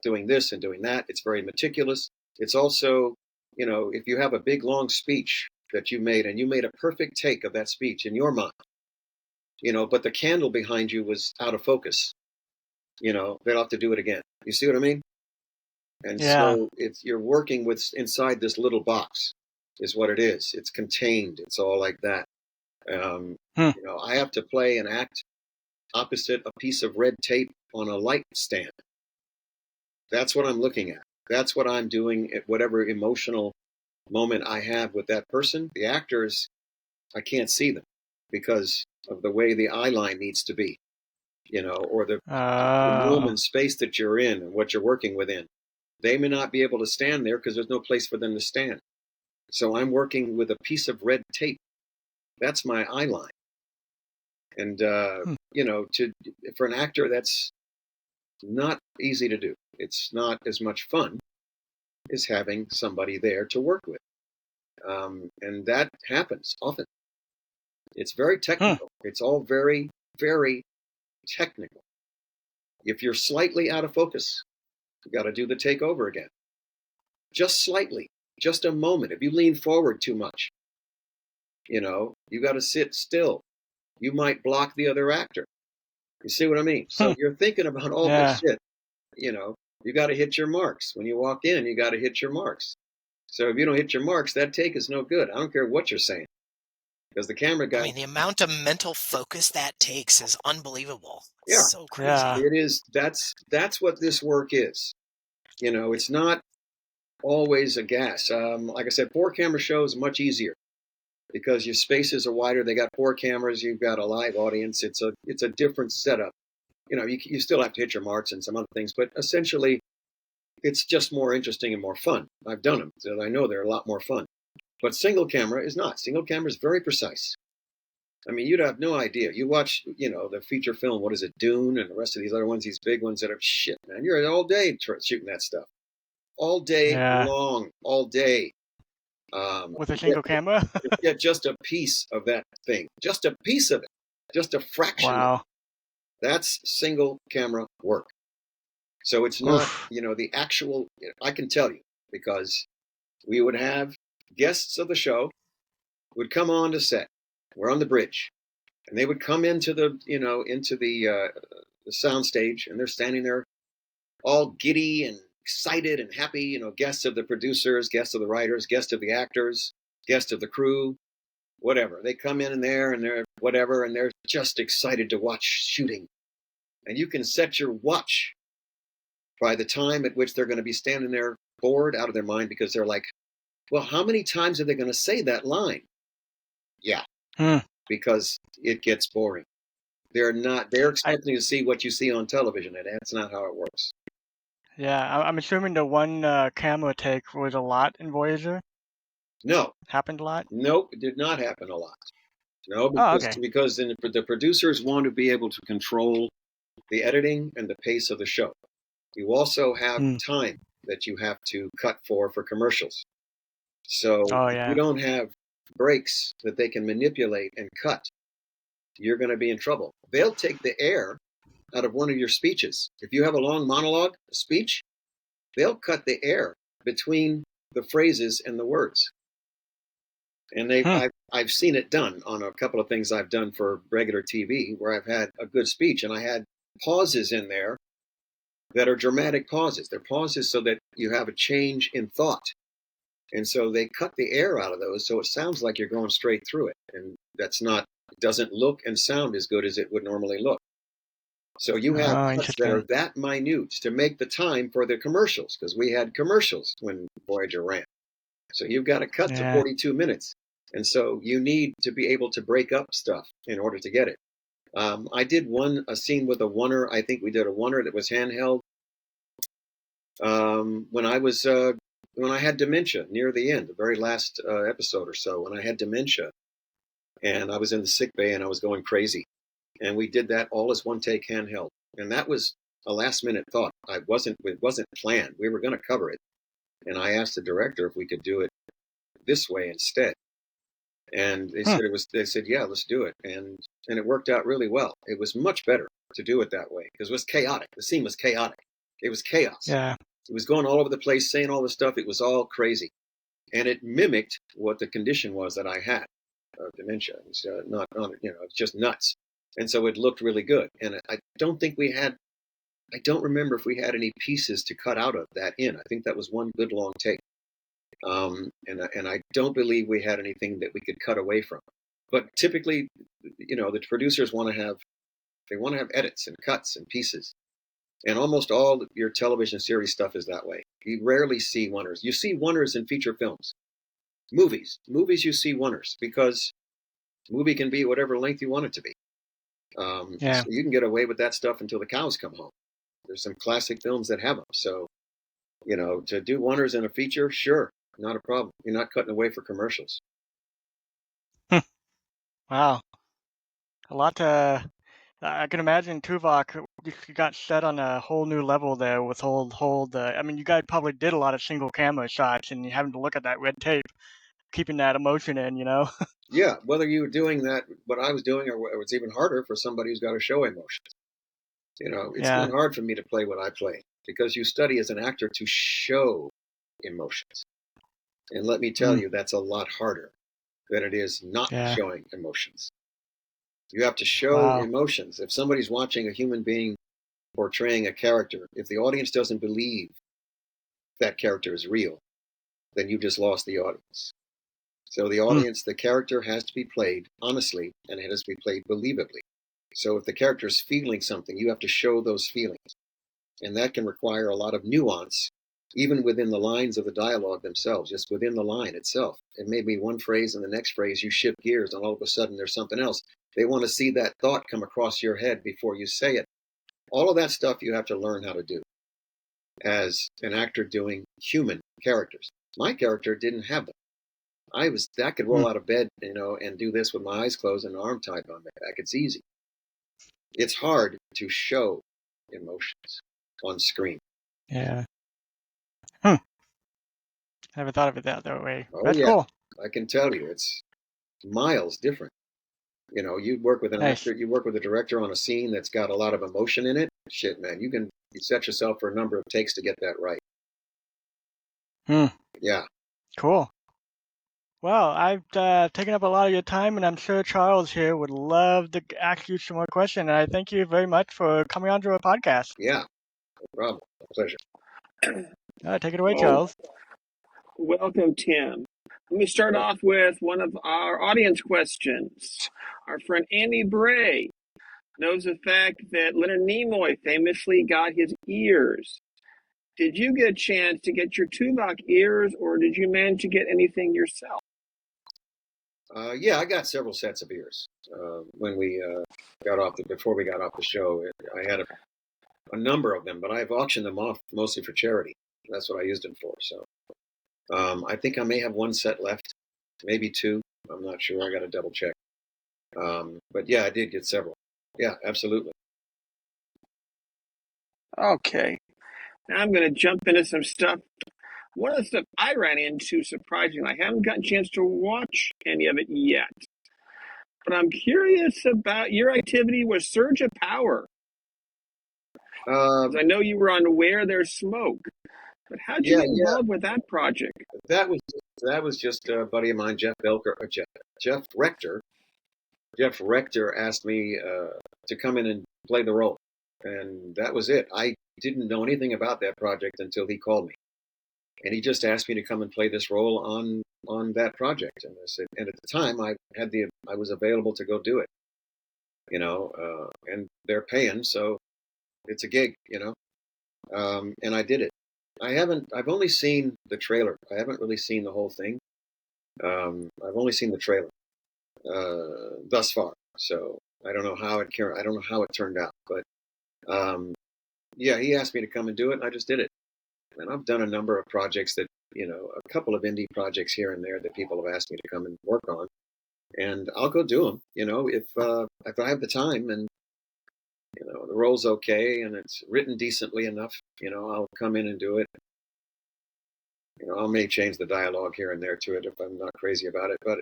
Speaker 8: doing this and doing that. It's very meticulous. It's also, if you have a big long speech that you made, and you made a perfect take of that speech in your mind, but the candle behind you was out of focus, they'll have to do it again. You see what I mean? And so you're working inside this little box is what it is. It's contained. It's all like that. I have to play and act opposite a piece of red tape on a light stand. That's what I'm looking at. That's what I'm doing at whatever emotional moment I have with that person. The actors, I can't see them because of the way the eye line needs to be, or the room and space that you're in and what you're working within. They may not be able to stand there because there's no place for them to stand. So I'm working with a piece of red tape. That's my eye line. And, for an actor, that's not easy to do. It's not as much fun as having somebody there to work with. And that happens often. It's very technical. It's all very, very technical. If you're slightly out of focus, you got to do the take over again. Just slightly. just a moment. If you lean forward too much, you got to sit still. You might block the other actor. You see what I mean? So you're thinking about all this shit. You got to hit your marks. When you walk in, you got to hit your marks. So if you don't hit your marks, that take is no good. I don't care what you're saying. Because the camera guy...
Speaker 3: I mean, the amount of mental focus that takes is unbelievable.
Speaker 8: Yeah.
Speaker 3: It's so crazy.
Speaker 5: Yeah.
Speaker 8: It is. That's what this work is. It's not always a gas. Like I said, 4-camera shows are much easier because your spaces are wider. They got 4 cameras. You've got a live audience. It's a different setup. You still have to hit your marks and some other things, but essentially, it's just more interesting and more fun. I've done them, so I know they're a lot more fun. But single camera is not. Single camera is very precise. I mean, you'd have no idea. You watch, the feature film, what is it, Dune, and the rest of these other ones, these big ones that are shit, man. You're all day shooting that stuff. All day long, all day.
Speaker 5: With a single camera?
Speaker 8: Get just a piece of that thing. Just a piece of it. Just a fraction.
Speaker 5: Wow.
Speaker 8: That's single camera work. So it's not, the actual, I can tell you, because we would have guests of the show would come on to set. We're on the bridge, and they would come into the sound stage, and they're standing there all giddy and excited and happy, guests of the producers, guests of the writers, guests of the actors, guests of the crew, whatever. They come in there and they're whatever, and they're just excited to watch shooting. And you can set your watch by the time at which they're going to be standing there bored out of their mind because they're like, well, how many times are they going to say that line? Yeah. Because it gets boring. They're expecting to see what you see on television, and that's not how it works.
Speaker 5: Yeah, I'm assuming the one camera take was a lot in Voyager?
Speaker 8: No.
Speaker 5: Happened a lot?
Speaker 8: Nope, it did not happen a lot. No, because the producers want to be able to control the editing and the pace of the show. You also have time that you have to cut for commercials. So if you don't have breaks that they can manipulate and cut, you're going to be in trouble. They'll take the air out of one of your speeches. If you have a long monologue, a speech, they'll cut the air between the phrases and the words. And I've seen it done on a couple of things I've done for regular TV where I've had a good speech and I had pauses in there that are dramatic pauses. They're pauses so that you have a change in thought. And so they cut the air out of those so it sounds like you're going straight through it. And it doesn't look and sound as good as it would normally look. So you have cuts that are that minute to make the time for the commercials, because we had commercials when Voyager ran. So you've got to cut to 42 minutes. And so you need to be able to break up stuff in order to get it. I did a scene with a oneer. I think we did a oneer that was handheld when I had dementia near the end, the very last episode or so, when I had dementia and I was in the sick bay and I was going crazy. And we did that all as one take handheld. And that was a last minute thought. It wasn't planned. We were going to cover it. And I asked the director if we could do it this way instead. And they said, yeah, let's do it. And it worked out really well. It was much better to do it that way because it was chaotic. The scene was chaotic. It was chaos. Yeah. It was going all over the place, saying all this stuff. It was all crazy. And it mimicked what the condition was that I had, dementia. It was it's just nuts. And so it looked really good. And I don't remember if we had any pieces to cut out of that in. I think that was one good long take. And I don't believe we had anything that we could cut away from. But typically, the producers want to have edits and cuts and pieces. And almost all your television series stuff is that way. You rarely see oneers. You see oneers in feature films. Movies you see oneers because a movie can be whatever length you want it to be. So you can get away with that stuff until the cows come home. There's some classic films that have them. So, to do oneers in a feature, sure, not a problem. You're not cutting away for commercials.
Speaker 5: Wow. A lot to... I can imagine Tuvok got set on a whole new level there with you guys probably did a lot of single camera shots and you having to look at that red tape, keeping that emotion in,
Speaker 8: Yeah, whether you were doing that, what I was doing, or it's even harder for somebody who's got to show emotion. It's not hard for me to play what I play because you study as an actor to show emotions. And let me tell you, that's a lot harder than it is not
Speaker 5: Yeah.
Speaker 8: showing emotions. You have to show
Speaker 5: Wow.
Speaker 8: emotions. If somebody's watching a human being portraying a character, if the audience doesn't believe that character is real, then you just lost the audience. So the audience, the character has to be played honestly, and it has to be played believably. So if the character is feeling something, you have to show those feelings. And that can require a lot of nuance, even within the lines of the dialogue themselves, just within the line itself. It may be one phrase, and the next phrase you shift gears, and all of a sudden there's something else. They want to see that thought come across your head before you say it. All of that stuff you have to learn how to do as an actor doing human characters. My character didn't have them. I could roll out of bed, and do this with my eyes closed and an arm tied behind my back. It's easy. It's hard to show emotions on screen.
Speaker 5: Yeah. Never thought of it that way.
Speaker 8: Oh,
Speaker 5: That's
Speaker 8: yeah.
Speaker 5: cool.
Speaker 8: I can tell you, it's miles different. You work with an
Speaker 5: Nice.
Speaker 8: actor, you work with a director on a scene that's got a lot of emotion in it. Shit, man, you set yourself for a number of takes to get that right. Yeah.
Speaker 5: Cool. Well, I've taken up a lot of your time, and I'm sure Charles here would love to ask you some more questions. And I thank you very much for coming onto our podcast.
Speaker 8: Yeah. No problem. Pleasure.
Speaker 5: Take it away,
Speaker 6: Oh.
Speaker 5: Charles.
Speaker 6: Welcome, Tim. Let me start off with one of our audience questions. Our friend Andy Bray knows the fact that Leonard Nimoy famously got his ears. Did you get a chance to get your Tuvok ears, or did you manage to get anything yourself?
Speaker 8: Yeah, I got several sets of ears when we before we got off the show. I had a number of them, but I've auctioned them off mostly for charity. That's what I used them for. So I think I may have one set left, maybe two. I'm not sure. I got to double check. But yeah, I did get several. Yeah, absolutely.
Speaker 6: Okay. Now I'm going to jump into some stuff. One of the stuff I ran into, surprisingly, I haven't gotten a chance to watch any of it yet. But I'm curious about your activity with Surge of Power. I know you were on Where There's Smoke. But how'd you get involved with that project?
Speaker 8: That was just a buddy of mine, Jeff Rector. Jeff Rector asked me to come in and play the role, and that was it. I didn't know anything about that project until he called me, and he just asked me to come and play this role on that project. And I said, and at the time I was available to go do it, and they're paying, so it's a gig, and I did it. I've only seen the trailer. I haven't really seen the whole thing. I've only seen the trailer thus far, so I don't know how it turned out. But yeah, he asked me to come and do it, and I just did it. And I've done a number of projects that a couple of indie projects here and there that people have asked me to come and work on, and I'll go do them. If I have the time and the role's okay and it's written decently enough, I'll come in and do it. I may change the dialogue here and there to it if I'm not crazy about it. But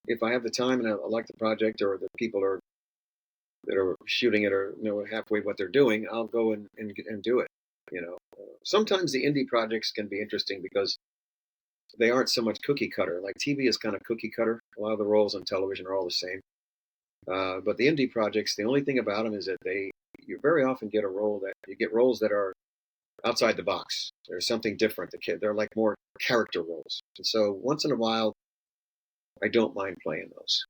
Speaker 8: if I have the time and I like the project, or the people that are shooting it or halfway what they're doing, I'll go and do it. Sometimes the indie projects can be interesting because they aren't so much cookie cutter. Like TV is kind of cookie cutter. A lot of the roles on television are all the same. But the indie projects, the only thing about them is that you very often get roles that are outside the box. There's something different. They're like more character roles. And so once in a while, I don't mind playing those.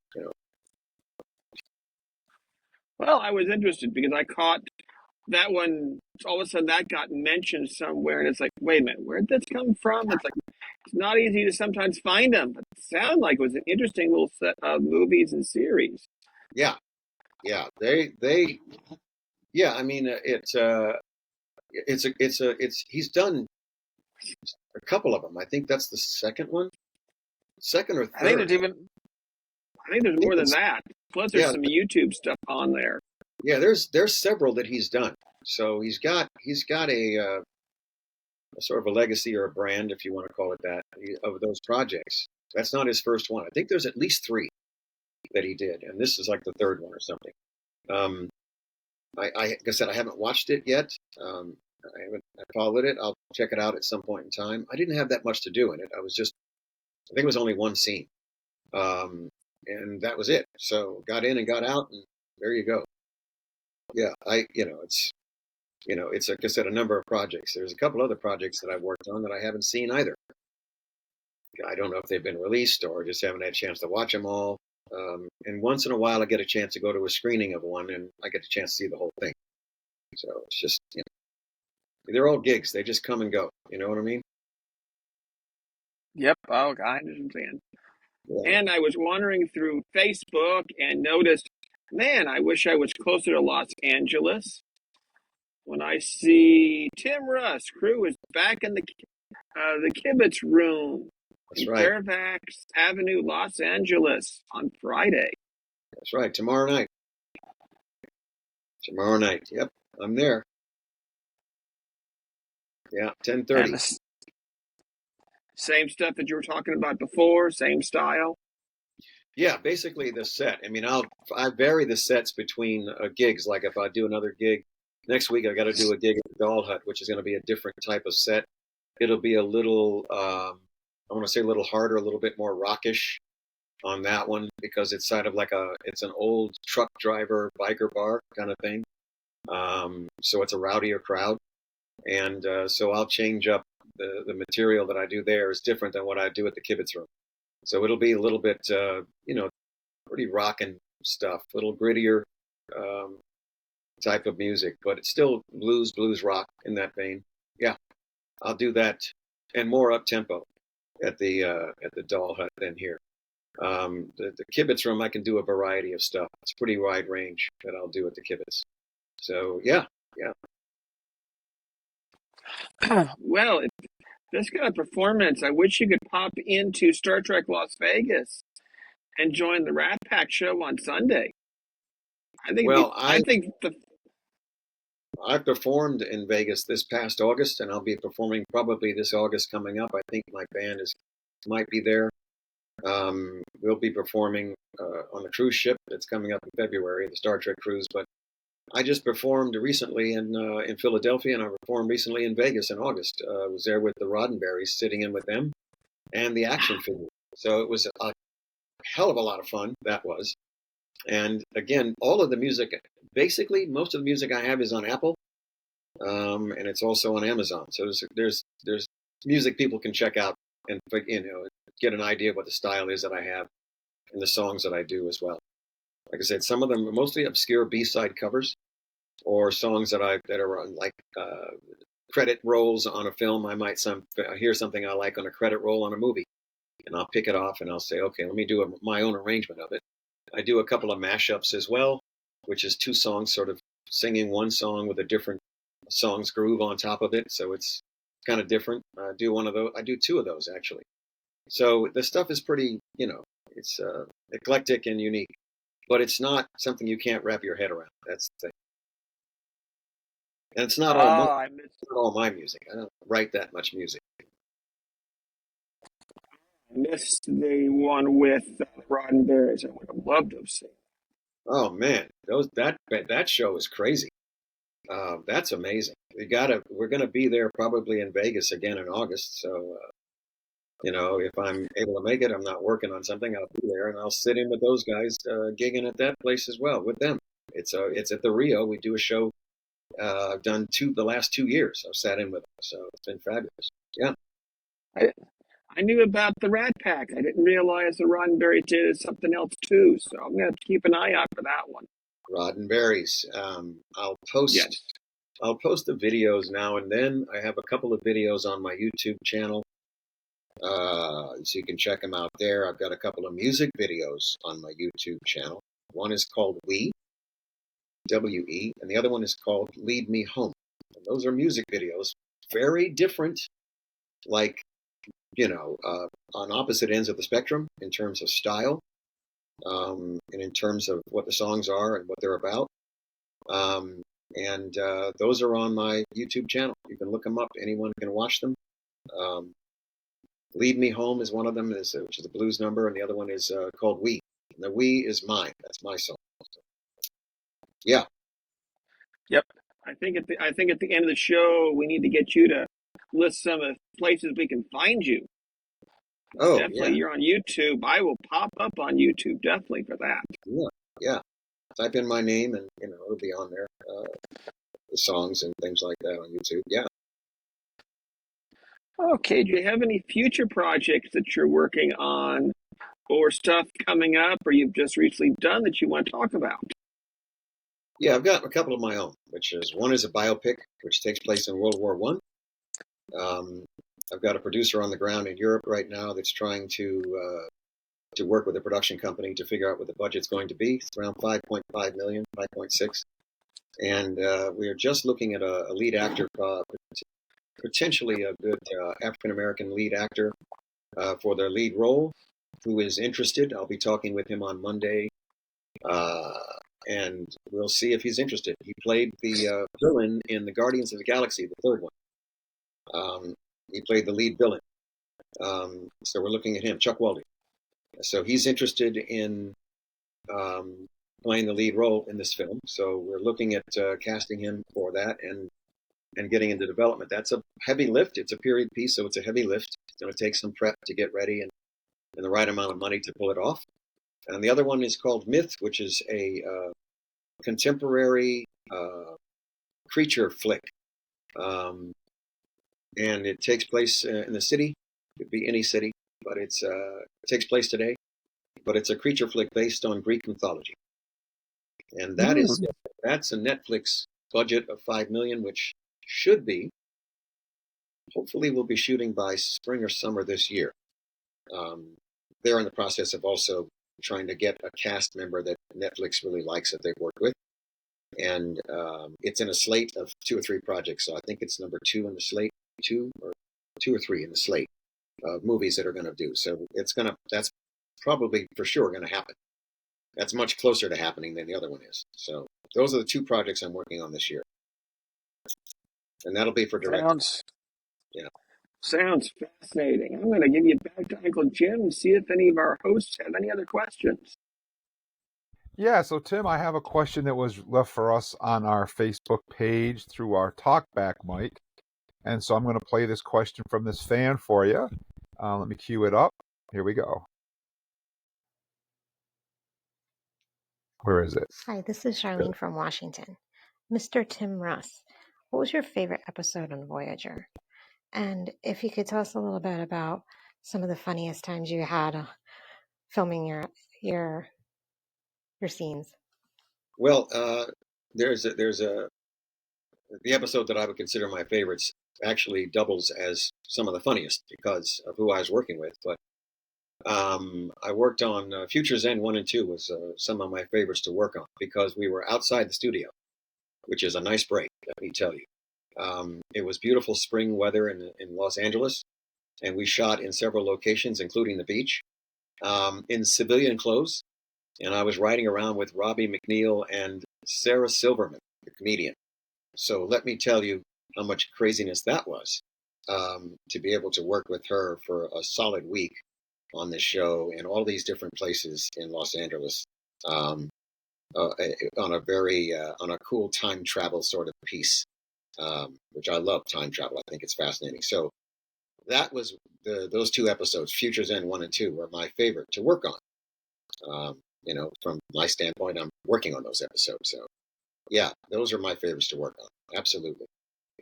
Speaker 6: Well, I was interested because I caught that one. All of a sudden, that got mentioned somewhere, and it's like, wait a minute, where'd this come from? It's like, it's not easy to sometimes find them, but it sounded like it was an interesting little set of movies and series.
Speaker 8: Yeah, yeah. I mean, he's done a couple of them. I think that's the second one, second or third.
Speaker 6: I think there's more than that. Plus, there's some YouTube stuff on there.
Speaker 8: Yeah, there's several that he's done. So he's got a sort of a legacy or a brand, if you want to call it that, of those projects. That's not his first one. I think there's at least 3 that he did, and this is like the third one or something. Like I said, I haven't watched it yet. I followed it. I'll check it out at some point in time. I didn't have that much to do in it. I think it was only one scene. And that was it. So got in and got out, and there you go. Yeah, it's like I said, a number of projects. There's a couple other projects that I've worked on that I haven't seen either. I don't know if they've been released or just haven't had a chance to watch them all. And once in a while, I get a chance to go to a screening of one, and I get a chance to see the whole thing. So it's just, they're all gigs. They just come and go. You know what I mean?
Speaker 6: Yep. Oh, I understand.
Speaker 8: Yeah.
Speaker 6: And I was wandering through Facebook and noticed, man, I wish I was closer to Los Angeles. When I see Tim Russ crew is back in the kibitz room
Speaker 8: That's
Speaker 6: in
Speaker 8: right.
Speaker 6: Fairfax Avenue, Los Angeles on Friday.
Speaker 8: That's right. Tomorrow night. Yep. I'm there. Yeah. 10:30.
Speaker 6: And the same stuff that you were talking about before, same style.
Speaker 8: Yeah, basically the set. I mean, I vary the sets between gigs. Like if I do another gig next week, I got to do a gig at the Doll Hut, which is going to be a different type of set. It'll be a little, I want to say a little harder, a little bit more rockish on that one because it's sort of like it's an old truck driver biker bar kind of thing. So it's a rowdier crowd, and so I'll change up the material that I do there is different than what I do at the Kibitz Room. So it'll be a little bit, pretty rockin' stuff, a little grittier type of music, but it's still blues rock in that vein. Yeah, I'll do that and more up tempo at the Doll Hut than here. The Kibitz Room, I can do a variety of stuff. It's pretty wide range that I'll do at the Kibitz. So yeah.
Speaker 6: Well, if this kind of performance, I wish you could pop into Star Trek Las Vegas and join the Rat Pack show on Sunday.
Speaker 8: I performed in Vegas this past August, and I'll be performing probably this August coming up. I think my band might be there. We'll be performing on the cruise ship that's coming up in February, the Star Trek cruise. But I just performed recently in Philadelphia, and I performed recently in Vegas in August. I was there with the Roddenberrys, sitting in with them, and the action figure. So it was a hell of a lot of fun, that was. And again, all of the music, basically most of the music I have is on Apple, and it's also on Amazon. So there's music people can check out and get an idea of what the style is that I have and the songs that I do as well. Like I said, some of them are mostly obscure B-side covers or songs that are on like credit rolls on a film. I might hear something I like on a credit roll on a movie, and I'll pick it off and I'll say, okay, let me do my own arrangement of it. I do a couple of mashups as well, which is two songs sort of singing one song with a different song's groove on top of it. So it's kind of different. I do one of those. I do two of those actually. So the stuff is pretty, it's eclectic and unique, but it's not something you can't wrap your head around. That's the thing. And it's not all my music. I don't write that much music.
Speaker 6: I missed the one with Roddenberry's. I would have loved to have seen.
Speaker 8: Oh man, that show is crazy. That's amazing. We're gonna be there probably in Vegas again in August. So, if I'm able to make it, I'm not working on something, I'll be there and I'll sit in with those guys, gigging at that place as well with them. It's at the Rio. We do a show. I've done the last 2 years. I've sat in with them, so it's been fabulous. Yeah.
Speaker 6: I knew about the Rat Pack. I didn't realize the Roddenberry did something else too. So I'm going to keep an eye out for that one.
Speaker 8: Roddenberry's. I'll post the videos now and then. I have a couple of videos on my YouTube channel, so you can check them out there. I've got a couple of music videos on my YouTube channel. One is called W-E, and the other one is called Lead Me Home. And those are music videos, very different, like, on opposite ends of the spectrum in terms of style, and in terms of what the songs are and what they're about. And those are on my YouTube channel. You can look them up. Anyone can watch them. Lead Me Home is one of them, which is a blues number, and the other one is called We. And the We is mine. That's my song. Yeah.
Speaker 6: Yep. I think at the end of the show, we need to get you to list some of the places we can find you.
Speaker 8: Oh,
Speaker 6: Definitely, you're on YouTube. I will pop up on YouTube definitely for that.
Speaker 8: yeah. Type in my name, and it'll be on there. The songs and things like that on YouTube. Yeah.
Speaker 6: Okay, do you have any future projects that you're working on or stuff coming up or you've just recently done that you want to talk about?
Speaker 8: Yeah, I've got a couple of my own, one is a biopic, which takes place in World War One. I've got a producer on the ground in Europe right now that's trying to work with a production company to figure out what the budget's going to be. It's around 5.5 million, 5.6. And we are just looking at a lead actor, potentially a good African-American lead actor for their lead role, who is interested. I'll be talking with him on Monday, and we'll see if he's interested. He played the villain in the Guardians of the Galaxy, the third one. He played the lead villain. So we're looking at him, Chuck Waldie. So he's interested in playing the lead role in this film. So we're looking at casting him for that and getting into development. That's a heavy lift. It's a period piece, so it's a heavy lift. It's going to take some prep to get ready and the right amount of money to pull it off. And the other one is called Myth, which is a contemporary creature flick. And it takes place in the city. It could be any city, but it takes place today. But it's a creature flick based on Greek mythology. And that's a Netflix budget of $5 million, which should be, hopefully we'll be shooting by spring or summer this year. They're in the process of also trying to get a cast member that Netflix really likes that they've worked with. And it's in a slate of 2 or 3 projects. So I think it's number 2 in the slate, 2 or 3 in the slate of movies that are going to do. So that's probably for sure going to happen. That's much closer to happening than the other one is. So those are the 2 projects I'm working on this year. And that'll be for directing.
Speaker 6: Sounds fascinating. I'm going to give you back to Uncle Jim and see if any of our hosts have any other questions.
Speaker 1: Yeah, so Tim, I have a question that was left for us on our Facebook page through our talkback mic. And so I'm going to play this question from this fan for you. Let me cue it up. Here we go. Where is it?
Speaker 9: Hi, this is Charlene from Washington. Mr. Tim Russ, what was your favorite episode on Voyager? And if you could tell us a little bit about some of the funniest times you had filming your scenes.
Speaker 8: Well, there's the episode that I would consider my favorites actually doubles as some of the funniest because of who I was working with. But I worked on Future's End 1 and 2 was some of my favorites to work on because we were outside the studio, which is a nice break, let me tell you. It was beautiful spring weather in Los Angeles, and we shot in several locations, including the beach, in civilian clothes. And I was riding around with Robbie McNeil and Sarah Silverman, the comedian. So let me tell you how much craziness that was, to be able to work with her for a solid week on this show in all these different places in Los Angeles, on a cool time travel sort of piece, which I love time travel. I think it's fascinating. So that was those 2 episodes, Future's End 1 and 2, were my favorite to work on. From my standpoint, I'm working on those episodes. So yeah, those are my favorites to work on. Absolutely.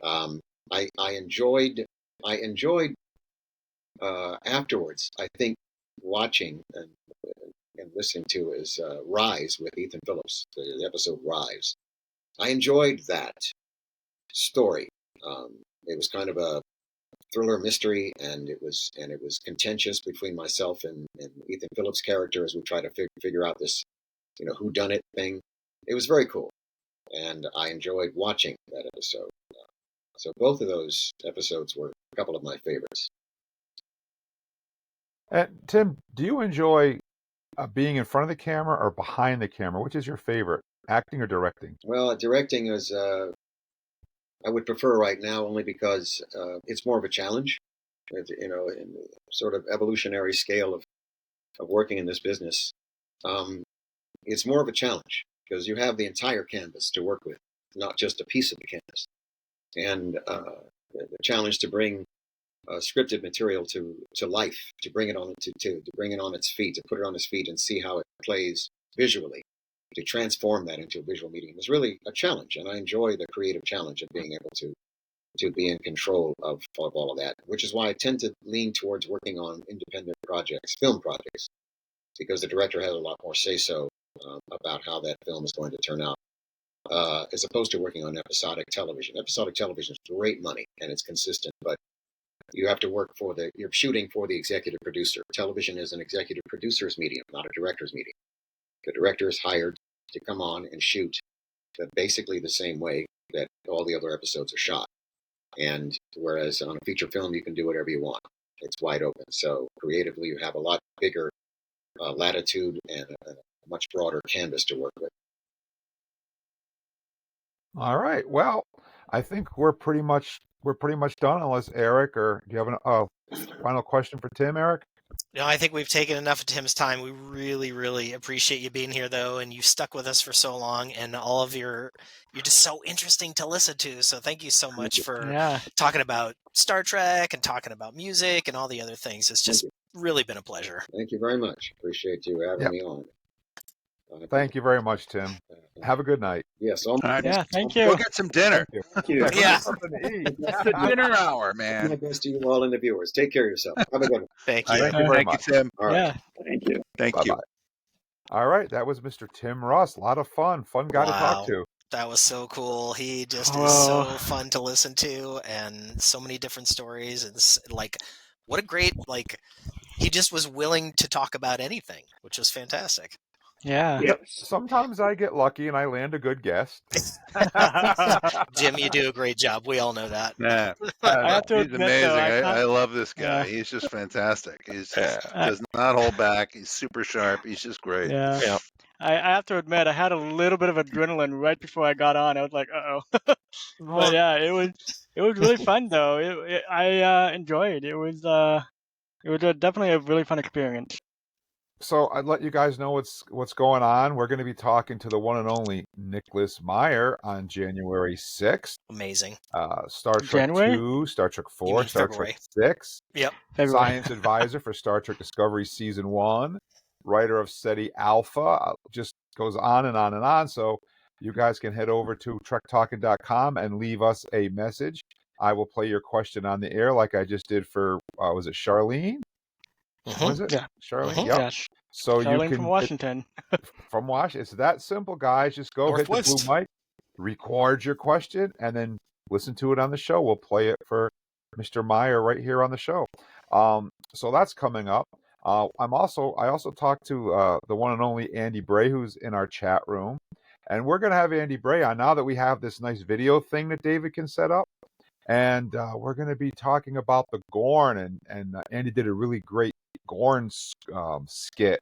Speaker 8: I enjoyed afterwards, I think, watching and listening to is Rise with Ethan Phillips, the episode Rise. I enjoyed that story. It was kind of a thriller mystery, and it was contentious between myself and Ethan Phillips' character as we try to figure out this, whodunit thing. It was very cool, and I enjoyed watching that episode. So both of those episodes were a couple of my favorites.
Speaker 1: Tim, do you enjoy being in front of the camera or behind the camera? Which is your favorite, acting or directing?
Speaker 8: Well, directing is I would prefer right now only because it's more of a challenge. In the sort of evolutionary scale of working in this business, it's more of a challenge because you have the entire canvas to work with. not just a piece of the canvas. And the challenge to bring scripted material to life, to bring it on to bring it on its feet, to put it on its feet and see how it plays visually, to transform that into a visual medium is really a challenge. And I enjoy the creative challenge of being able to be in control of all of that, which is why I tend to lean towards working on independent projects, film projects, because the director has a lot more say-so about how that film is going to turn out, as opposed to working on episodic television. Episodic television is great money and it's consistent, but you have to work you're shooting for the executive producer. Television is an executive producer's medium, not a director's medium. The director is hired to come on and shoot basically the same way that all the other episodes are shot. And whereas on a feature film, you can do whatever you want. It's wide open. So creatively, you have a lot bigger latitude and a much broader canvas to work with.
Speaker 1: All right. Well, I think we're pretty much done. Unless Eric, or do you have a final question for Tim, Eric?
Speaker 3: No, I think we've taken enough of Tim's time. We really, really appreciate you being here, though, and you stuck with us for so long, and all of you're just so interesting to listen to. So thank you so much for talking about Star Trek and talking about music and all the other things. It's just really been a pleasure.
Speaker 8: Thank you very much. Appreciate you having me on.
Speaker 1: Thank you very much, Tim. Have a good night.
Speaker 8: Yes.
Speaker 4: All right.
Speaker 5: Yeah, thank you.
Speaker 4: Go get some dinner.
Speaker 8: Thank you.
Speaker 3: Yeah.
Speaker 4: It's the dinner hour, man.
Speaker 8: My best to you all and the viewers. Take care of yourself. Have a good one.
Speaker 3: Thank you.
Speaker 1: Thank you very much.
Speaker 4: Thank you, Tim.
Speaker 8: All right.
Speaker 5: Yeah.
Speaker 6: Thank you.
Speaker 4: Thank you.
Speaker 1: All right, that was Mr. Tim Russ. A lot of fun. Fun guy to talk to.
Speaker 3: That was so cool. He just is so fun to listen to, and so many different stories. And like, what a great, he just was willing to talk about anything, which was fantastic.
Speaker 5: Yeah.
Speaker 6: Yes.
Speaker 1: Sometimes I get lucky and I land a good guest.
Speaker 3: Jim, you do a great job. We all know that.
Speaker 4: Yeah.
Speaker 5: I have to
Speaker 4: He's
Speaker 5: admit,
Speaker 4: amazing.
Speaker 5: though,
Speaker 4: I love this guy. He's just fantastic. He's does not hold back. He's super sharp. He's just great.
Speaker 5: Yeah.
Speaker 3: Yeah.
Speaker 5: I have to admit, I had a little bit of adrenaline right before I got on. I was like, uh-oh. But yeah, it was really fun, though. I enjoyed it. It was definitely a really fun experience.
Speaker 1: So I'd let you guys know what's going on. We're going to be talking to the one and only Nicholas Meyer on January 6th.
Speaker 3: Amazing.
Speaker 1: Star Trek
Speaker 5: January?
Speaker 1: 2, Star Trek 4,
Speaker 3: mean
Speaker 1: Star
Speaker 3: February?
Speaker 1: Trek 6.
Speaker 3: Yep.
Speaker 5: February.
Speaker 1: Science advisor for Star Trek Discovery Season 1. Writer of SETI Alpha. Just goes on and on and on. So you guys can head over to trektalking.com and leave us a message. I will play your question on the air like I just did for, was it Charlene? Was it?
Speaker 5: Yeah.
Speaker 1: Charlene?
Speaker 3: Mhm.
Speaker 1: Yep.
Speaker 5: Yes.
Speaker 1: So
Speaker 5: Charlene
Speaker 1: you can
Speaker 5: from Washington.
Speaker 1: from Washington. It's that simple, guys. Just go hit the
Speaker 3: Northwest.
Speaker 1: blue mic, record your question, and then listen to it on the show. We'll play it for Mr. Meyer right here on the show. So that's coming up. I also talked to the one and only Andy Bray, who's in our chat room, and we're gonna have Andy Bray on now that we have this nice video thing that David can set up. And we're going to be talking about the Gorn, and Andy did a really great Gorn skit.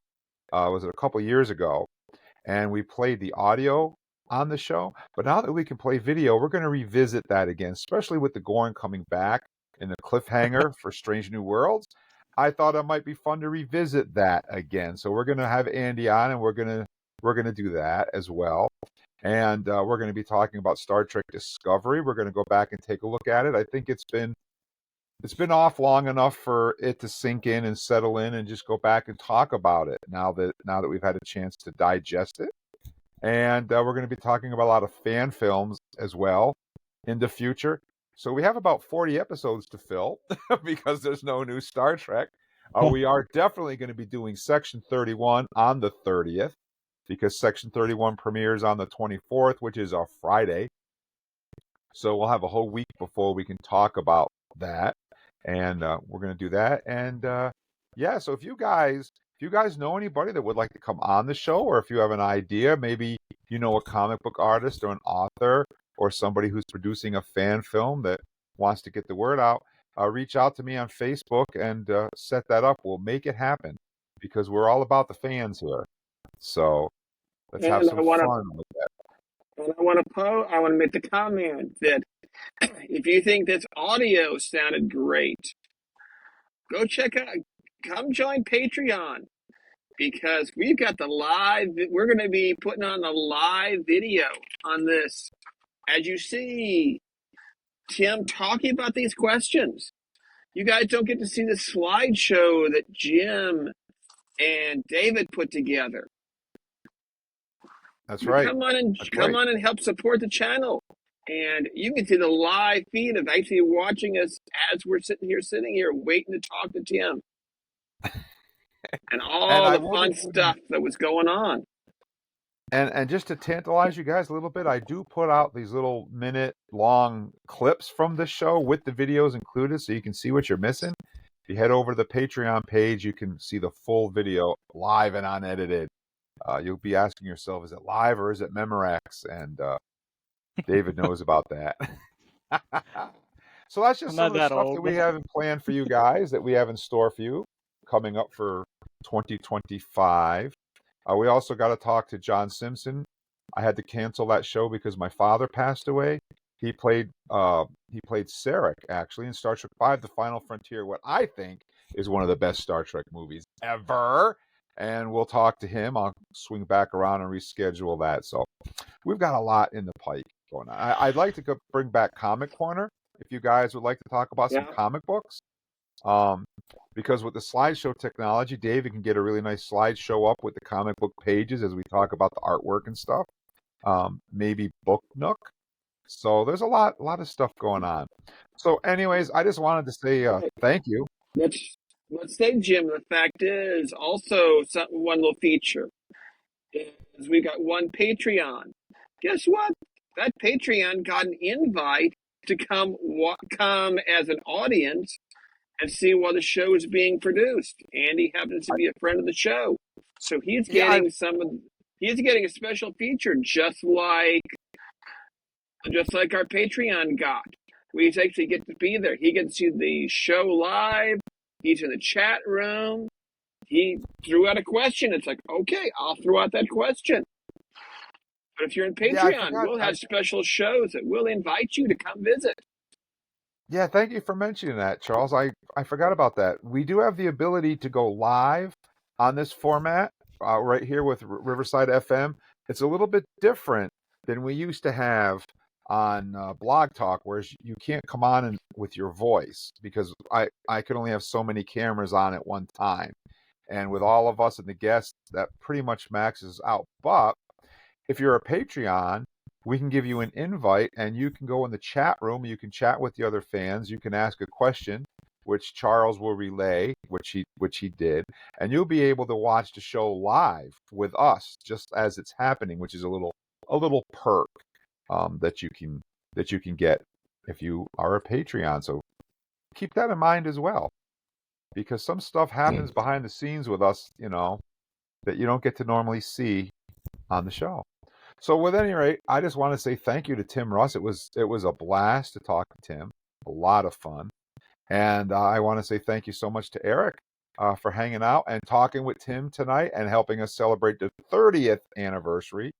Speaker 1: Was it a couple years ago? And we played the audio on the show. But now that we can play video, we're going to revisit that again, especially with the Gorn coming back in the cliffhanger for Strange New Worlds. I thought it might be fun to revisit that again. So we're going to have Andy on, and we're going to do that as well. And we're going to be talking about Star Trek Discovery. We're going to go back and take a look at it. I think it's been off long enough for it to sink in and settle in, and just go back and talk about it now that we've had a chance to digest it. And we're going to be talking about a lot of fan films as well in the future. So we have about 40 episodes to fill because there's no new Star Trek. We are definitely going to be doing Section 31 on the 30th. Because Section 31 premieres on the 24th, which is a Friday. So we'll have a whole week before we can talk about that. And we're going to do that. And so if you guys know anybody that would like to come on the show, or if you have an idea, maybe you know a comic book artist or an author or somebody who's producing a fan film that wants to get the word out, reach out to me on Facebook and set that up. We'll make it happen because we're all about the fans here. So let's have some fun with that.
Speaker 6: And I want to make the comment that if you think this audio sounded great, come join Patreon, because we're going to be putting on the live video on this as you see Tim talking about these questions, you guys don't get to see the slideshow that Jim and David put together.
Speaker 1: That's right.
Speaker 6: Come on
Speaker 1: That's right.
Speaker 6: and help support the channel. And you can see the live feed of actually watching us as we're sitting here waiting to talk to Tim. And all the fun stuff that was going on.
Speaker 1: And just to tantalize you guys a little bit, I do put out these little minute-long clips from the show with the videos included, so you can see what you're missing. If you head over to the Patreon page, you can see the full video live and unedited. You'll be asking yourself, is it live or is it Memorex? And David knows about that. So that's just some of the stuff that we have planned for you guys, that we have in store for you coming up for 2025. We also got to talk to John Simpson. I had to cancel that show because my father passed away. He played Sarek, actually, in Star Trek V: The Final Frontier, what I think is one of the best Star Trek movies ever. And we'll talk to him. I'll swing back around and reschedule that. So we've got a lot in the pike going on. I'd like to bring back Comic Corner, if you guys would like to talk about some comic books. Because with the slideshow technology, David can get a really nice slideshow up with the comic book pages as we talk about the artwork and stuff. Maybe Book Nook. So there's a lot of stuff going on. So anyways, I just wanted to say thank you.
Speaker 6: Let's say, Jim, the fact is also one little feature is we got one Patreon. Guess what? That Patreon got an invite to come as an audience and see while the show is being produced. Andy happens to be a friend of the show, so he's getting he's getting a special feature, just like our Patreon got. We actually get to be there. He gets to see the show live. He's in the chat room. He threw out a question. It's like, okay, I'll throw out that question. But if you're in Patreon, we'll have special shows that we'll invite you to come visit.
Speaker 1: Yeah, thank you for mentioning that, Charles. I forgot about that. We do have the ability to go live on this format right here with Riverside FM. It's a little bit different than we used to have on Blog Talk, where you can't come on with your voice because I can only have so many cameras on at one time. And with all of us and the guests, that pretty much maxes out. But if you're a Patreon, we can give you an invite and you can go in the chat room. You can chat with the other fans. You can ask a question, which Charles will relay, which he did. And you'll be able to watch the show live with us just as it's happening, which is a little perk that you can get if you are a Patreon. So keep that in mind as well, because some stuff happens behind the scenes with us, that you don't get to normally see on the show. So with any rate, I just want to say thank you to Tim Russ. It was a blast to talk to Tim, a lot of fun. And I want to say thank you so much to Eric for hanging out and talking with Tim tonight and helping us celebrate the 30th anniversary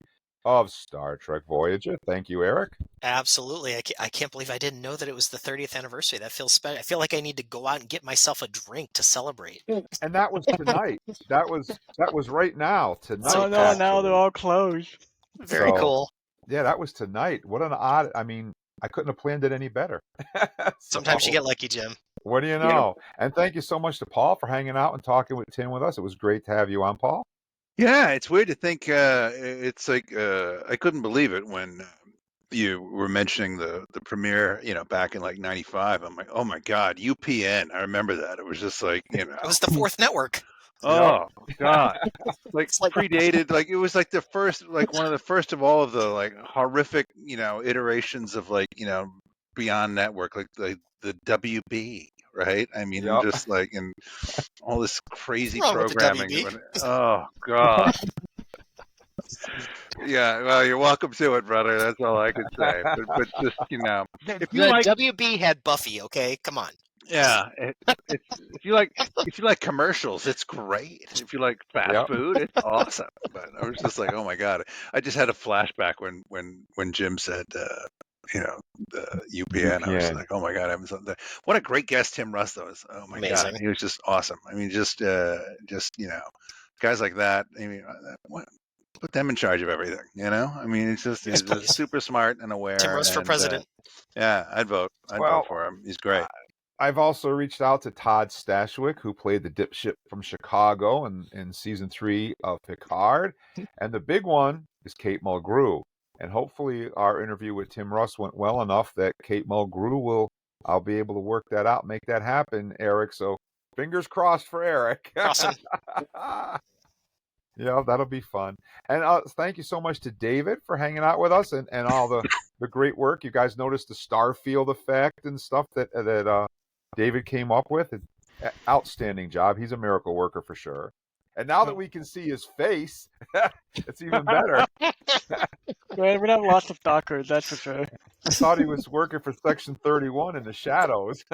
Speaker 1: of Star Trek Voyager. Thank you, Eric.
Speaker 3: Absolutely. I can't believe I didn't know that it was the 30th anniversary. That feels special. I feel like I need to go out and get myself a drink to celebrate.
Speaker 1: And that was tonight. that was right now. Tonight.
Speaker 5: Oh no, actually. Now they're all closed.
Speaker 3: Very cool.
Speaker 1: Yeah, that was tonight. What an odd. I mean, I couldn't have planned it any better.
Speaker 3: Sometimes you get lucky, Jim.
Speaker 1: What do you know? And thank you so much to Paul for hanging out and talking with Tim with us. It was great to have you on, Paul.
Speaker 4: Yeah, it's weird to think. It's like I couldn't believe it when you were mentioning the premiere, back in like '95. I'm like, oh my God, UPN. I remember that. It was just like,
Speaker 3: It was the fourth network.
Speaker 4: Oh God! Like predated, like it was like the first, like one of the first of all of the like horrific, iterations of like Beyond Network, like the WB, right? I mean, just like and all this crazy programming. Oh God! Yeah, well, you're welcome to it, brother. That's all I can say. But just
Speaker 3: if you like WB had Buffy, okay, come on.
Speaker 4: Yeah, if you like commercials, it's great. If you like fast food, it's awesome. But I was just like, oh my God! I just had a flashback when Jim said, the UPN. I was like, oh my God! What a great guest Tim Russ was. Oh my God, he was just awesome. I mean, just guys like that. I mean, put them in charge of everything. I mean, he's
Speaker 3: Yes,
Speaker 4: just
Speaker 3: please.
Speaker 4: super smart and aware.
Speaker 3: Tim Russ for
Speaker 4: and,
Speaker 3: president.
Speaker 4: yeah, I'd vote for him. He's great.
Speaker 1: I've also reached out to Todd Stashwick, who played the dipshit from Chicago in season 3 of Picard. And the big one is Kate Mulgrew. And hopefully our interview with Tim Russ went well enough that Kate Mulgrew I'll be able to work that out, make that happen, Eric. So fingers crossed for Eric.
Speaker 3: Awesome.
Speaker 1: Yeah, that'll be fun. And thank you so much to David for hanging out with us and all the great work. You guys noticed the Starfield effect and stuff that David came up with. Outstanding job. He's a miracle worker for sure. And now that we can see his face, it's even better.
Speaker 5: Well, we have lots of stalkers, that's for sure.
Speaker 1: I thought he was working for Section 31 in the shadows.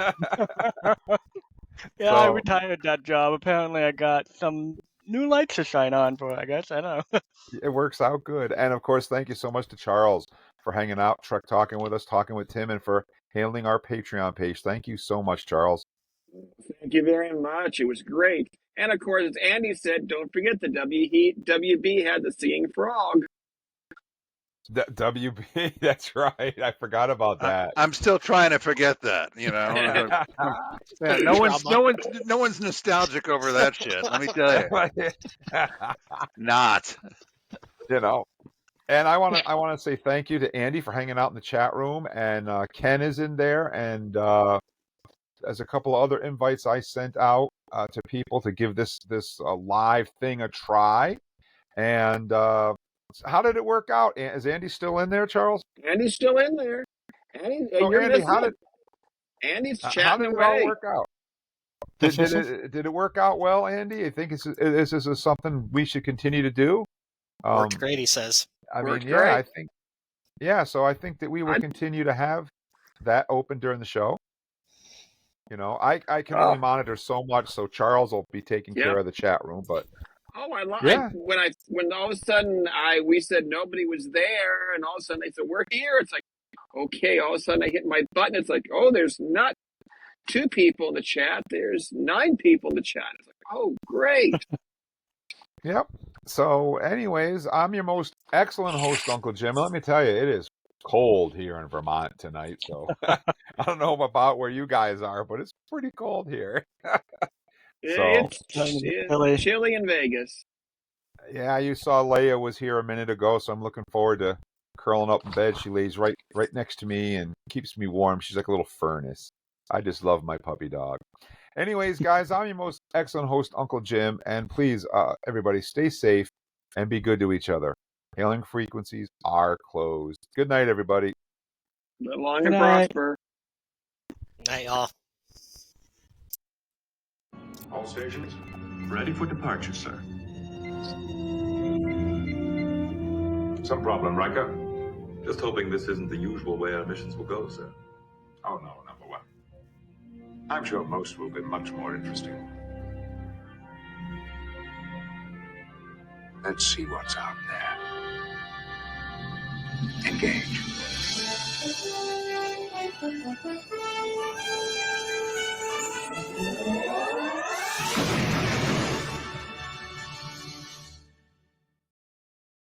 Speaker 5: Yeah, I retired that job. Apparently, I got some new lights to shine on for, I guess. I don't know.
Speaker 1: It works out good. And, of course, thank you so much to Charles for hanging out, Trek Talking with us, talking with Tim, and for handling our Patreon page. Thank you so much, Charles.
Speaker 6: Thank you very much. It was great. And, of course, as Andy said, don't forget the WB had the singing frog.
Speaker 1: WB, that's right. I forgot about that.
Speaker 4: I'm still trying to forget that. Yeah, no one's nostalgic over that shit. Let me tell you, not.
Speaker 1: And I want to say thank you to Andy for hanging out in the chat room, and Ken is in there, and there's a couple of other invites I sent out to people to give this live thing a try. And how did it work out? Is Andy still in there, Charles?
Speaker 6: Andy's still in there. Andy's chatting
Speaker 1: how did it
Speaker 6: away.
Speaker 1: all work out? Did it work out well, Andy? I think is this something we should continue to do?
Speaker 3: Worked great, he says.
Speaker 6: Worked great.
Speaker 1: I think. Yeah, so I think that we will continue to have that open during the show. I can only monitor so much, so Charles will be taking care of the chat room, but.
Speaker 6: When all of a sudden we said nobody was there, and all of a sudden they said we're here. It's like, okay. All of a sudden I hit my button. It's like, oh, there's not 2 people in the chat. There's 9 people in the chat. It's like, oh, great.
Speaker 1: Yep. So, anyways, I'm your most excellent host, Uncle Jim. Let me tell you, it is cold here in Vermont tonight. So I don't know about where you guys are, but it's pretty cold here.
Speaker 6: It's chilly in Vegas.
Speaker 1: Yeah, you saw Leia was here a minute ago, so I'm looking forward to curling up in bed. She lays right next to me and keeps me warm. She's like a little furnace. I just love my puppy dog. Anyways, guys, I'm your most excellent host, Uncle Jim, and please, everybody, stay safe and be good to each other. Hailing frequencies are closed. Good night, everybody.
Speaker 6: Live long and prosper.
Speaker 3: Night, y'all.
Speaker 10: All stations, ready for departure, sir. Some problem, Riker?
Speaker 11: Just hoping this isn't the usual way our missions will go, sir.
Speaker 10: Oh, no, number one. I'm sure most will be much more interesting. Let's see what's out there. Engage.